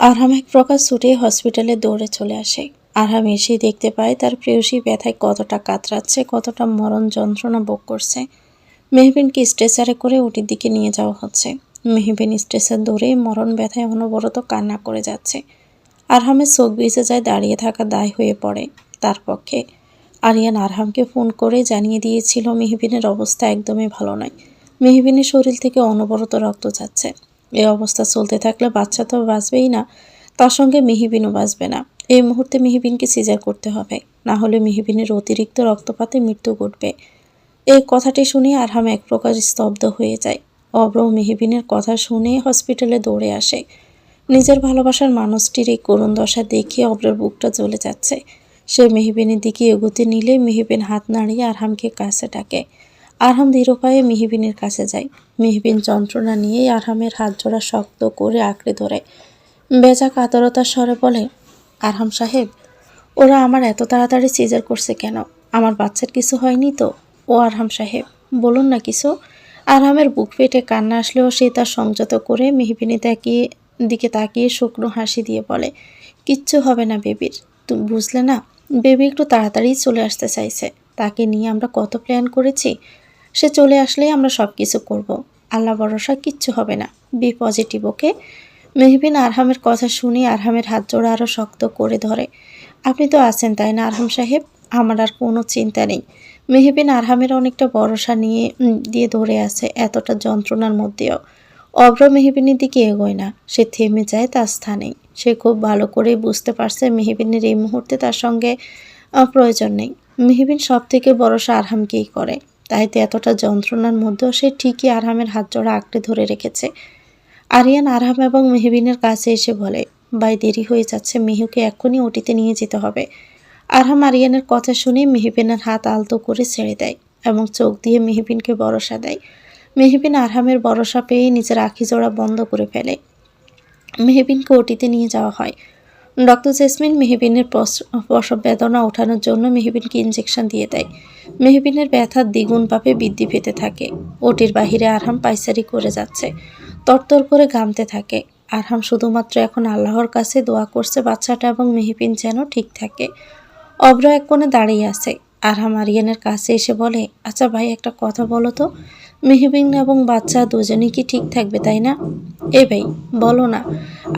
আরহাম এক প্রকার ছুটে হসপিটালে দৌড়ে চলে আসে। আরহাম এসে দেখতে পায় তার প্রেয়সী ব্যথায় কতটা কাতরাচ্ছে, কতটা মরণ যন্ত্রণা ভোগ করছে। মেহবিনকে স্ট্রেচারে করে ওটির দিকে নিয়ে যাওয়া হচ্ছে। মেহবিন স্ট্রেচার দৌড়ে মরণ ব্যথায় অনবরত কান্না করে যাচ্ছে। আরহামের চোখ ভিজে যায়, দাঁড়িয়ে থাকা দায় হয়ে পড়ে তার পক্ষে। আরিয়ান আরহামকে ফোন করে জানিয়ে দিয়েছিল মেহবিনের অবস্থা একদমই ভালো নয়। মেহবিনের শরীর থেকে অনবরত রক্ত যাচ্ছে। এই অবস্থা চলতে থাকলে বাচ্চা তো বাঁচবেই না, তার সঙ্গে মেহবিনও বাঁচবে না। এই মুহূর্তে মেহবিনকে সিজার করতে হবে, না হলে মেহবিনের অতিরিক্ত রক্তপাতে মৃত্যু ঘটবে। এই কথাটি শুনে আরহাম এক প্রকার স্তব্ধ হয়ে যায়। অব্র মেহবিনের কথা শুনে হসপিটালে দৌড়ে আসে। নিজের ভালোবাসার মানুষটির এই করুণ দশা দেখে অব্রের বুকটা জ্বলে যাচ্ছে। সে মেহবিনের দিকে এগোতে নিলে মেহবিন হাত নাড়িয়ে আরহামকে কাছে ডাকে। আরহাম দৃঢ় পায়ে মেহবিনের কাছে যায়। মেহবিন যন্ত্রণা নিয়ে আরহামের হাত জোড়া শক্ত করে আঁকড়ে ধরে বেজা কাতরতার স্বরে বলে, আরহাম সাহেব, ওরা আমার এত তাড়াতাড়ি সিজার করছে কেন? আমার বাচ্চার কিছু হয়নি তো? ও আরহাম সাহেব, বলুন না কিছু। আরহামের বুক ফেটে কান্না আসলেও সে তার সংযত করে মেহবিনের দিকে তাকিয়ে শুকনো হাসি দিয়ে বলে, কিচ্ছু হবে না বেবির, তুমি বুঝলে না? বেবি একটু তাড়াতাড়ি চলে আসতে চাইছে। তাকে নিয়ে আমরা কত প্ল্যান করেছি। সে চলে আসলেই আমরা সব কিছু করবো। আল্লাহ ভরসা, কিচ্ছু হবে না। বি পজিটিভ, ওকে? মেহবিন আরহামের কথা শুনে আরহামের হাত জোড়া আরও শক্ত করে ধরে। আপনি তো আছেন, তাই না আরহাম সাহেব? আমার আর কোনো চিন্তা নেই। মেহবিন আরহামের অনেকটা ভরসা দিয়ে ধরে আছে এতটা যন্ত্রণার মধ্যেও। অব্র মেহবিনের দিকে এগোয় না, সে থেমে যায় তার স্থানেই। সে খুব ভালো করেই বুঝতে পারছে মেহবিনের এই মুহূর্তে তার সঙ্গে প্রয়োজন নেই। মেহবিন সব থেকে ভরসা আরহামকেই করে, তাই তো এতটা যন্ত্রণার মধ্যেও সে ঠিকই আরহামের হাত জোড়া আঁকড়ে ধরে রেখেছে। আরিয়ান আরহাম এবং মেহবিনের কাছে এসে বলে, ভাই দেরি হয়ে যাচ্ছে, মেহুকে এক্ষুনি ওটিতে নিয়ে যেতে হবে। আরহাম আরিয়ানের কথা শুনে মেহবিনের হাত আলতো করে ছেড়ে দেয় এবং চোখ দিয়ে মেহবিনকে ভরসা দেয়। মেহবিন আরহামের ভরসা পেয়ে নিজের আখি জোড়া বন্ধ করে ফেলে। মেহবিনকে ওটিতে নিয়ে যাওয়া হয়। ডক্টর জেসমিন মেহবিনের প্রসব বেদনা ওঠানোর জন্য মেহবিনকে ইঞ্জেকশন দিয়ে দেয়। মেহবিনের ব্যথা দ্বিগুণভাবে বৃদ্ধি পেতে থাকে। ওটির বাহিরে আরহাম পায়চারি করে যাচ্ছে, তরতর করে ঘামতে থাকে। আরহাম শুধুমাত্র এখন আল্লাহর কাছে দোয়া করছে বাচ্চাটা এবং মেহবিন যেন ঠিক থাকে। অব্র এক কোণে দাঁড়িয়ে আছে। আরহাম আরিয়ানের কাছে এসে বলে, আচ্ছা ভাই, একটা কথা বলো তো, মেহবিন এবং বাচ্চা দুজনেই কি ঠিক থাকবে, তাই না? এ ভাই, বলো না।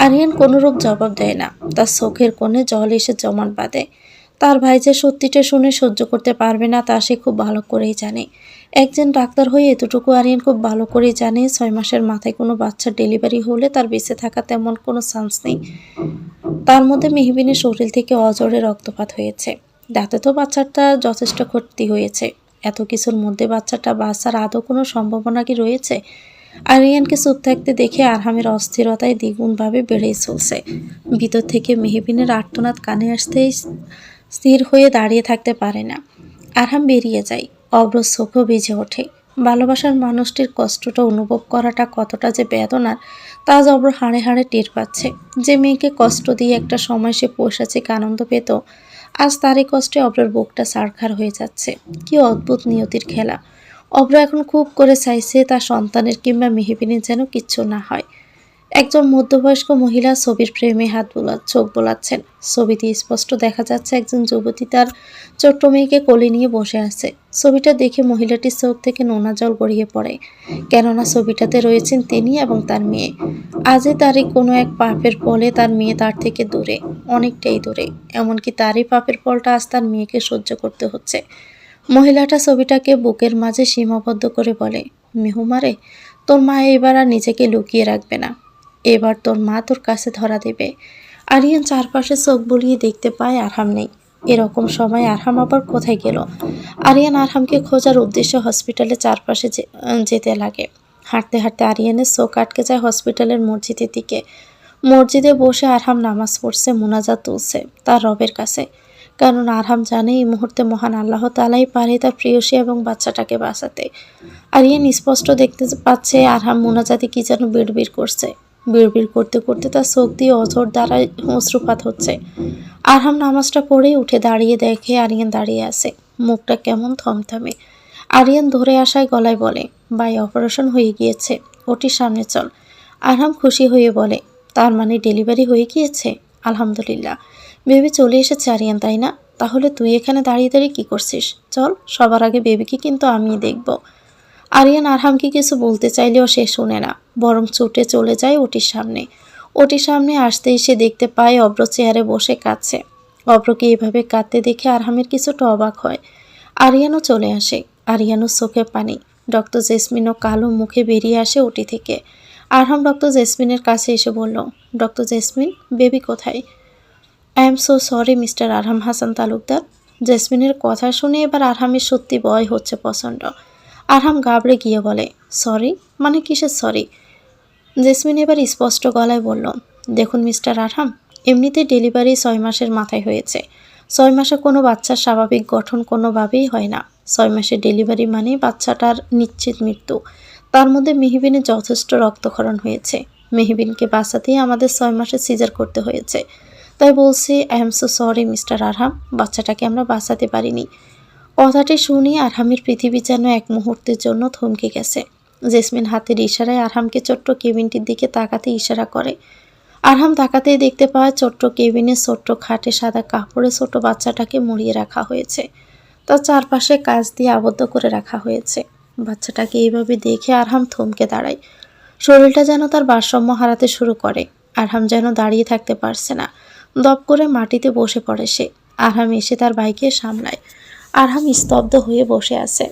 আরিয়ান কোনোরূপ জবাব দেয় না। তার চোখের কোণে জল এসে জমাট বাঁধে। তার ভাই যে সত্যিটা শুনে সহ্য করতে পারবে না তা সে খুব ভালো করেই জানে। একজন ডাক্তার হয়ে এতটুকু আরিয়ান খুব ভালো করেই জানে, 6 মাসের মাথায় কোনো বাচ্চার ডেলিভারি হলে তার বেঁচে থাকা তেমন কোনো চান্স নেই। তার মধ্যে মেহবিনের শরীর থেকে অজরে রক্তপাত হয়েছে। দাঁতে তো বাচ্চাটা যথেষ্ট ক্ষতি হয়েছে। এত কিছুর মধ্যে বাচ্চাটা বাঁচার আদৌ কোনো সম্ভাবনা কি রয়েছে? আরিয়ানকে চুপ থাকতে দেখে আরহামের অস্থিরতায় দ্বিগুণভাবে বেড়েই চলছে। ভিতর থেকে মেহবিনের আর্তনাদ কানে আসতেই স্থির হয়ে দাঁড়িয়ে থাকতে পারে না। আরহাম বেরিয়ে যায়। অব্র চোখও ভিজে ওঠে। ভালোবাসার মানুষটির কষ্টটা অনুভব করাটা কতটা যে বেদনার তা আজ অব্র হাড়ে হাড়ে টের পাচ্ছে। যে মেয়েকে কষ্ট দিয়ে একটা সময় সে পৈশাচিক আনন্দ পেত, আজ তারই কষ্টে অব্রের বুকটা ছারখার হয়ে যাচ্ছে। কি অদ্ভুত নিয়তির খেলা! অব্র এখন খুব করে চাইছে তার সন্তানের কিংবা মেহবিনের যেন কিচ্ছু না হয়। একজন মধ্যবয়স্ক মহিলা ছবির ফ্রেমে চোখ বোলাচ্ছেন। ছবিতে স্পষ্ট দেখা যাচ্ছে একজন যুবতী তার ছোট্ট মেয়েকে কোলে নিয়ে বসে আছে। ছবিটা দেখে মহিলাটির চোখ থেকে নোনা জল গড়িয়ে পড়ে, কেননা ছবিটাতে রয়েছেন তিনি এবং তার মেয়ে। আজই তারই কোনো এক পাপের ফলে তার মেয়ে তার থেকে দূরে, অনেকটাই দূরে। এমনকি তারই পাপের ফলটা আজ তার মেয়েকে সহ্য করতে হচ্ছে। মহিলাটা ছবিটাকে বুকের মাঝে সীমাবদ্ধ করে বলে, মেহুমারে, তোর মা এবার আর নিজেকে লুকিয়ে রাখবে না। এবার তোর মা তোর কাছে ধরা দেবে। আরিয়ান চারপাশে চোখ বুলিয়ে দেখতে পায় আরহাম নেই। এরকম সময় আরহাম আবার কোথায় গেল? আরিয়ান আরহামকে খোঁজার উদ্দেশ্যে হসপিটালের চারপাশে যেতে লাগে। হাঁটতে হাঁটতে আরিয়ানের চোখ আটকে যায় হসপিটালের মসজিদের দিকে। মসজিদে বসে আরহাম নামাজ পড়ছে, মুনাজাত তুলছে তার রবের কাছে। কারণ আরহাম জানে এই মুহূর্তে মহান আল্লাহ তাআলাই পারে তার প্রেয়সী এবং বাচ্চাটাকে বাঁচাতে। আরিয়ান স্পষ্ট দেখতে পাচ্ছে আরহাম মুনাজাতে কি যেন বিড়বিড় করছে। বিড়বিড় করতে করতে তার চোখ দিয়ে অঝোর দ্বারাই অশ্রুপাত হচ্ছে। আরহাম নামাজটা পড়ে উঠে দাঁড়িয়ে দেখে আরিয়ান দাঁড়িয়ে আছে, মুখটা কেমন থমথমে। আরিয়ান ধরে আসায় গলায় বলে, ভাই, অপারেশন হয়ে গিয়েছে, ওটির সামনে চল। আরহাম খুশি হয়ে বলে, তার মানে ডেলিভারি হয়ে গিয়েছে? আলহামদুলিল্লাহ। বেবি চলে এসেছে আরিয়ান, তাই না? তাহলে তুই এখানে দাঁড়িয়ে দাঁড়িয়ে কী করছিস? চল, সবার আগে বেবিকে কিন্তু আমিই দেখব। আরিয়ান আরহামকে কিছু বলতে চাইলেও সে শোনে না, বরং ছুটে চলে যায় ওটির সামনে। ওটির সামনে আসতেই সে দেখতে পায় অব্র চেয়ারে বসে কাঁদছে। অব্রকে এভাবে কাঁদতে দেখে আরহামের কিছুটা অবাক হয়। আরিয়ানও চলে আসে। আরিয়ানও চোখে পানি। ডক্টর জেসমিনও কালো মুখে বেরিয়ে আসে ওটি থেকে। আরহাম ডক্টর জেসমিনের কাছে এসে বলল, ডক্টর জেসমিন, বেবি কোথায়? I am so sorry mister Arham Hasan Talukdar. জেসমিনের কথা শুনে এবার আরহামের সত্যি ভয় হচ্ছে প্রচণ্ড। আরহাম ঘাবড়ে গিয়ে বলে, সরি? মানে কিসের সরি? জেসমিন এবার স্পষ্ট গলায় বলল, দেখুন মিস্টার আরহাম, এমনিতে ডেলিভারি 6 মাসের মাথায় হয়েছে। 6 মাসে কোনো বাচ্চার স্বাভাবিক গঠন কোনোভাবেই হয় না। 6 মাসের ডেলিভারি মানেই বাচ্চাটার নিশ্চিত মৃত্যু। তার মধ্যে মেহবিনের যথেষ্ট রক্তক্ষরণ হয়েছে। মেহবিনকে বাঁচাতেই আমাদের 6 মাসে সিজার করতে হয়েছে। তাই বলছি, I am so sorry mister Arham, বাচ্চাটাকে আমরা বাঁচাতে পারিনি। কথাটি শুনি আরহামের পৃথিবী যেন এক মুহূর্তের জন্য থমকে গেছে। জেসমিন হাতের ইশারায় আরহামকে ছোট্ট কেবিনটির দিকে তাকাতে ইশারা করে। আরহাম তাকাতেই দেখতে পায় ছোট্ট কেবিনে ছোট্ট খাটে সাদা কাপড়ে ছোট বাচ্চাটাকে মুড়িয়ে রাখা হয়েছে। তার চারপাশে কাঁচ দিয়ে আবদ্ধ করে রাখা হয়েছে। বাচ্চাটাকে এইভাবে দেখে আরহাম থমকে দাঁড়ায়। শরীরটা যেন তার ভারসাম্য হারাতে শুরু করে। আরহাম যেন দাঁড়িয়ে থাকতে পারছে না। দপ করে মাটিতে বসে পড়ে সে। আরহাম এসে তার ভাইকে সামলায়। আরহাম স্তব্ধ হয়ে বসে আছে।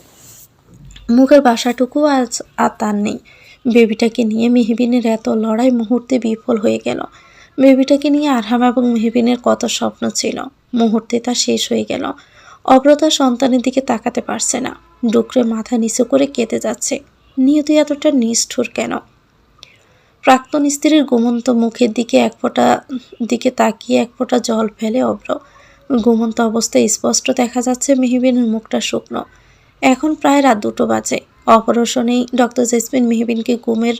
মুখের ভাষাটুকু আজ আর তার নেই। বেবিটাকে নিয়ে মেহবিনের এত লড়াই মুহূর্তে বিফল হয়ে গেল। বেবিটাকে নিয়ে আরহাম এবং মেহবিনের কত স্বপ্ন ছিল, মুহূর্তে তা শেষ হয়ে গেল। অব্র তার সন্তানের দিকে তাকাতে পারছে না। ডুকরে মাথা নিচু করে কেঁদে যাচ্ছে। নিয়তি এতটা নিষ্ঠুর কেন? প্রাক্তন স্ত্রীর ঘুমন্ত মুখের দিকে তাকিয়ে এক ফোঁটা জল ফেলে অব্র। ঘুমন্ত অবস্থায় স্পষ্ট দেখা যাচ্ছে মেহবিনের মুখটা শুকনো। এখন প্রায় রাত 2টো বাজে। অপারেশনেই ডক্টর জেসমিন মেহবিনকে ঘুমের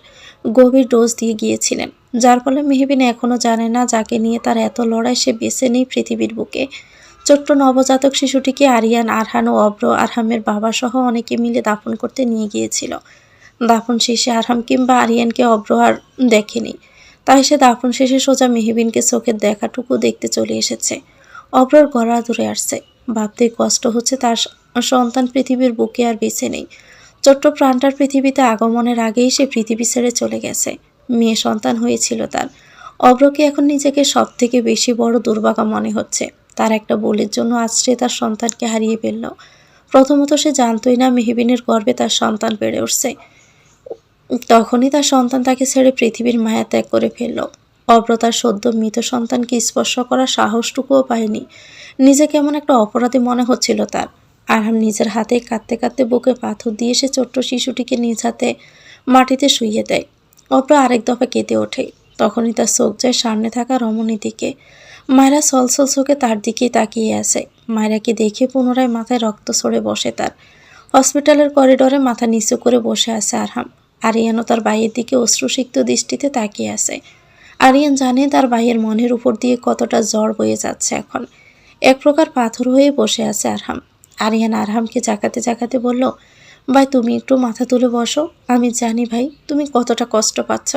গভীর ডোজ দিয়ে গিয়েছিলেন, যার ফলে মেহবিন এখনও জানে না যাকে নিয়ে তার এত লড়াই সে বেছে নেই পৃথিবীর বুকে। ছোট্ট নবজাতক শিশুটিকে আরিয়ান, আরহান ও অব্র আরহামের বাবা সহ অনেকে মিলে দাফন করতে নিয়ে গিয়েছিল। দাফন শেষে আরহাম কিংবা আরিয়ানকে অব্র আর দেখেনি। তাই সে দাফন শেষে সোজা মেহবিনকে চোখের দেখাটুকু দেখতে চলে এসেছে। অব্রর গলা ধরে আসছে। ভাবতেই কষ্ট হচ্ছে তার সন্তান পৃথিবীর বুকে আর বেঁচে নেই। ছোট্ট প্রাণটার পৃথিবীতে আগমনের আগেই সে পৃথিবী ছেড়ে চলে গেছে। মেয়ে সন্তান হয়েছিল তার। অব্রকে এখন নিজেকে সব থেকে বেশি বড় দুর্ভাগা মনে হচ্ছে। তার একটা বলির জন্য আজ সে তার সন্তানকে হারিয়ে ফেলল। প্রথমত সে জানতই না মেহবিনের গর্ভে তার সন্তান বেড়ে উঠছে। তখনই তার সন্তান তাকে ছেড়ে পৃথিবীর মায়া ত্যাগ করে ফেলল। অব্র তার সদ্য মৃত সন্তানকে স্পর্শ করার সাহসটুকুও পায়নি। নিজে কেমন একটা অপরাধী মনে হচ্ছিল তার। আরহাম নিজের হাতে কাঁদতে কাঁদতে বুকে পাথর দিয়ে সে ছোট্ট শিশুটিকে নিজ হাতে মাটিতে শুইয়ে দেয়। অব্র আরেক দফা কেঁদে ওঠে। তখনই তার চোখ যায় সামনে থাকা রমণীর দিকে। মায়েরা ছলছল চোখে তার দিকেই তাকিয়ে আছে। মায়েরাকে দেখে পুনরায় মাথায় রক্ত ছড়ে বসে তার। হসপিটালের করিডোরে মাথা নিচু করে বসে আছে আরহাম। আরিয়ানও তার ভাইয়ের দিকে অশ্রুসিক্ত দৃষ্টিতে তাকিয়ে আছে। আরিয়ান জানে তার ভাইয়ের মনের উপর দিয়ে কতটা ঝড় বয়ে যাচ্ছে এখন। এক প্রকার পাথর হয়ে বসে আছে আরহাম। আরিয়ান আরহামকে জাকাতে জাকাতে বলল, ভাই তুমি একটু মাথা তুলে বসো। আমি জানি ভাই তুমি কতটা কষ্ট পাচ্ছ,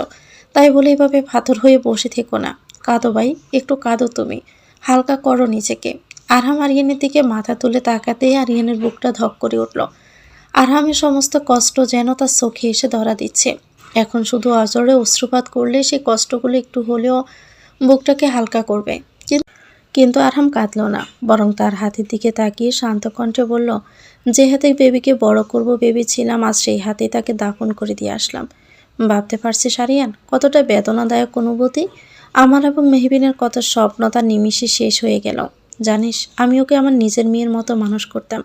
তাই বলে এভাবে পাথর হয়ে বসে থেকো না। কাঁদো ভাই, একটু কাঁদো তুমি, হালকা করো নিজেকে। আরহাম আরিয়ানের দিকে মাথা তুলে তাকাতেই আরিয়ানের বুকটা ধক করে উঠল। আরহামের সমস্ত কষ্ট যেন তার চোখে এসে ধরা দিচ্ছে। এখন শুধু অজরে অশ্রুপাত করলে সেই কষ্টগুলো একটু হলেও বুকটাকে হালকা করবে। কিন্তু আরহাম কাঁদল না, বরং তার হাতের দিকে তাকিয়ে শান্ত কণ্ঠে বলল, যে হাতে বেবিকে বড় করব ভেবেছিলাম, আজ সেই হাতে তাকে দাফন করে দিয়ে আসলাম। ভাবতে পারছিস আরিয়ান, কতটা বেদনাদায়ক অনুভূতি। আমার এবং মেহবিনের কত স্বপ্ন তার নিমিষে শেষ হয়ে গেল। জানিস, আমি ওকে আমার নিজের মেয়ের মতো মানুষ করতাম।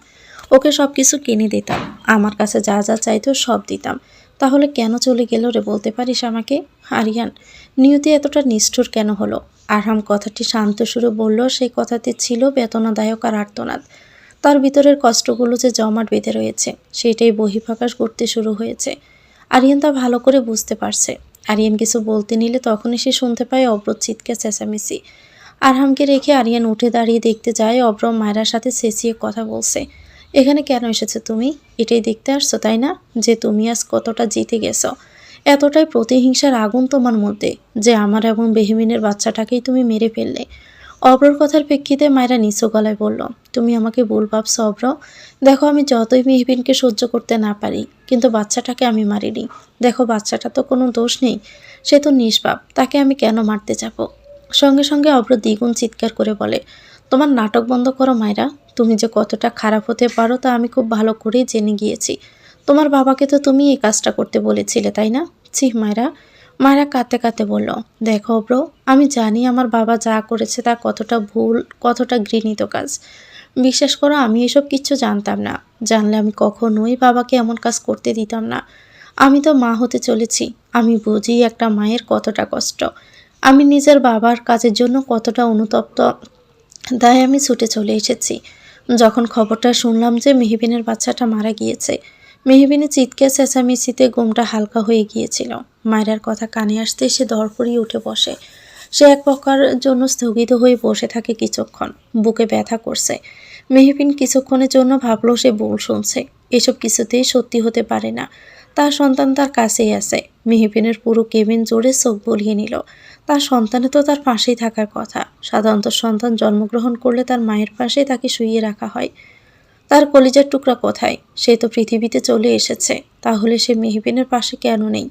ওকে সব কিছু কিনে দিতাম, আমার কাছে যা যা চাইতো সব দিতাম। তাহলে কেন চলে গেল রে, বলতে পারিস আমাকে? আরিয়ান, নিয়তি এতটা নিষ্ঠুর কেন হলো? আরহাম কথাটি শান্ত সুরে বলল, সেই কথাতে ছিল বেদনাদায়ক আর আর্তনাদ। তার ভিতরের কষ্টগুলো যে জমাট বেঁধে রয়েছে, সেটাই বহিঃপ্রকাশ করতে শুরু হয়েছে। আরিয়ান তা ভালো করে বুঝতে পারছে। আরিয়ান কিছু বলতে নিলে তখনই সে শুনতে পায় অব্রর চিৎকার চেঁচামেচি। আরহামকে রেখে আরিয়ান উঠে দাঁড়িয়ে দেখতে যায় অব্র মায়েরার সাথে চেঁচিয়ে কথা বলছে। এখানে কেন এসেছো তুমি? এটাই দেখতে আসছো তাই না, যে তুমি আজ কতটা জিতে গেছো? এতটাই প্রতিহিংসার আগুন তোমার মধ্যে যে আমার এবং মেহবিনের বাচ্চাটাকেই তুমি মেরে ফেললে। অব্রর কথার প্রেক্ষিতে মায়েরা নিচু গলায় বলল, তুমি আমাকে ভুল ভাবছো অব্র। দেখো আমি যতই মেহবিনকে সহ্য করতে না পারি, কিন্তু বাচ্চাটাকে আমি মারিনি। দেখো বাচ্চাটা তো কোনো দোষ নেই, সে তো নিষ্পাপ, তাকে আমি কেন মারতে যাব? সঙ্গে সঙ্গে অব্র দ্বিগুণ চিৎকার করে বলে, তোমার নাটক বন্ধ করো মায়েরা। তুমি যে কতটা খারাপ হতে পারো তা আমি খুব ভালো করেই জেনে গিয়েছি। তোমার বাবাকে তো তুমি এই কাজটা করতে বলেছিলে, তাই না? ছি মায়েরা। মায়েরা কাঁদতে কাঁদতে বলল, দেখো অব্র, আমি জানি আমার বাবা যা করেছে তা কতটা ভুল, কতটা ঘৃণিত কাজ। বিশ্বাস করো আমি এসব কিচ্ছু জানতাম না। জানলে আমি কখনোই বাবাকে এমন কাজ করতে দিতাম না। আমি তো মা হতে চলেছি, আমি বুঝি একটা মায়ের কতটা কষ্ট। আমি নিজের বাবার কাজের জন্য কতটা অনুতপ্ত, তাই আমি ছুটে চলে এসেছি। যখন খবরটা শুনলাম যে মেহবিনের বাচ্চাটা মারা গিয়েছে, মেহবিনের চিৎকার চেঁচামেচিতে ঘুমটা হালকা হয়ে গিয়েছিল। মায়েরার কথা কানে আসতে সে দরপড়িয়ে উঠে বসে। সে এক প্রকার জন্য স্থগিত হয়ে বসে থাকে কিছুক্ষণ, বুকে ব্যথা করছে। মেহবিন কিছুক্ষণের জন্য ভাবলো সে ভুল শুনছে, এসব কিছুতেই সত্যি হতে পারে না। তার সন্তান তার কাছেই আছে। মেহবিনের পুরো কেবিন জুড়ে চোখ বলিয়ে নিল। তার সন্তানে তো তার পাশেই থাকার কথা। সাধারণত সন্তান জন্মগ্রহণ করলে তার মায়ের পাশে তাকে শুইয়ে রাখা হয়। তার কলিজার টুকরা কোথায়? সে তো পৃথিবীতে চলে এসেছে, তাহলে সে মেহবিনের পাশে কেন নেই?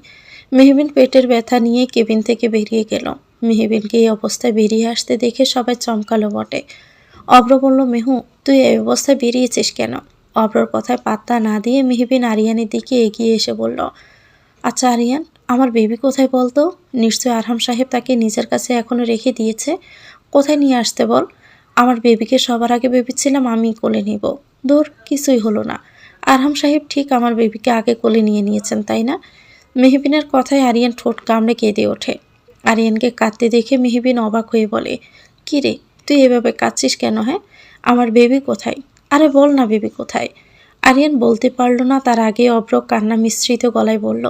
মেহবিন পেটের ব্যথা নিয়ে কেবিন থেকে বেরিয়ে গেল। মেহবিনকে এই অবস্থায় বেরিয়ে আসতে দেখে সবাই চমকালো বটে। অব্র বলল, মেহু তুই এই অবস্থায় বেরিয়েছিস কেন? অব্রর কথায় পাত্তা না দিয়ে মেহবিন আরিয়ানের দিকে এগিয়ে এসে বলল, আচ্ছা আরিয়ান, আমার বেবি কোথায় বলতো? নিশ্চয় আরহাম সাহেব তাকে নিজের কাছে এখনো রেখে দিয়েছে। কোথায় নিয়ে আসতে বল। আমার বেবিকে সবার আগে ভেবেছিলাম আমি কোলে নিব। দূর, কিছুই হলো না। আরহাম সাহেব ঠিক আমার বেবিকে আগে কোলে নিয়ে নিয়েছেন, তাই না? মেহবিনের কথায় আরিয়ান ঠোঁট কামড়ে কেঁদে ওঠে। আরিয়ানকে কাঁদতে দেখে মেহবিন অবাক হয়ে বলে, কি রে, তুই এভাবে কাঁদছিস কেন? হ্যাঁ, আমার বেবি কোথায়? আরে বল না বেবি কোথায়? আরিয়ান বলতে পারল না, তার আগে অব্র কান্না মিশ্রিত গলায় বলল,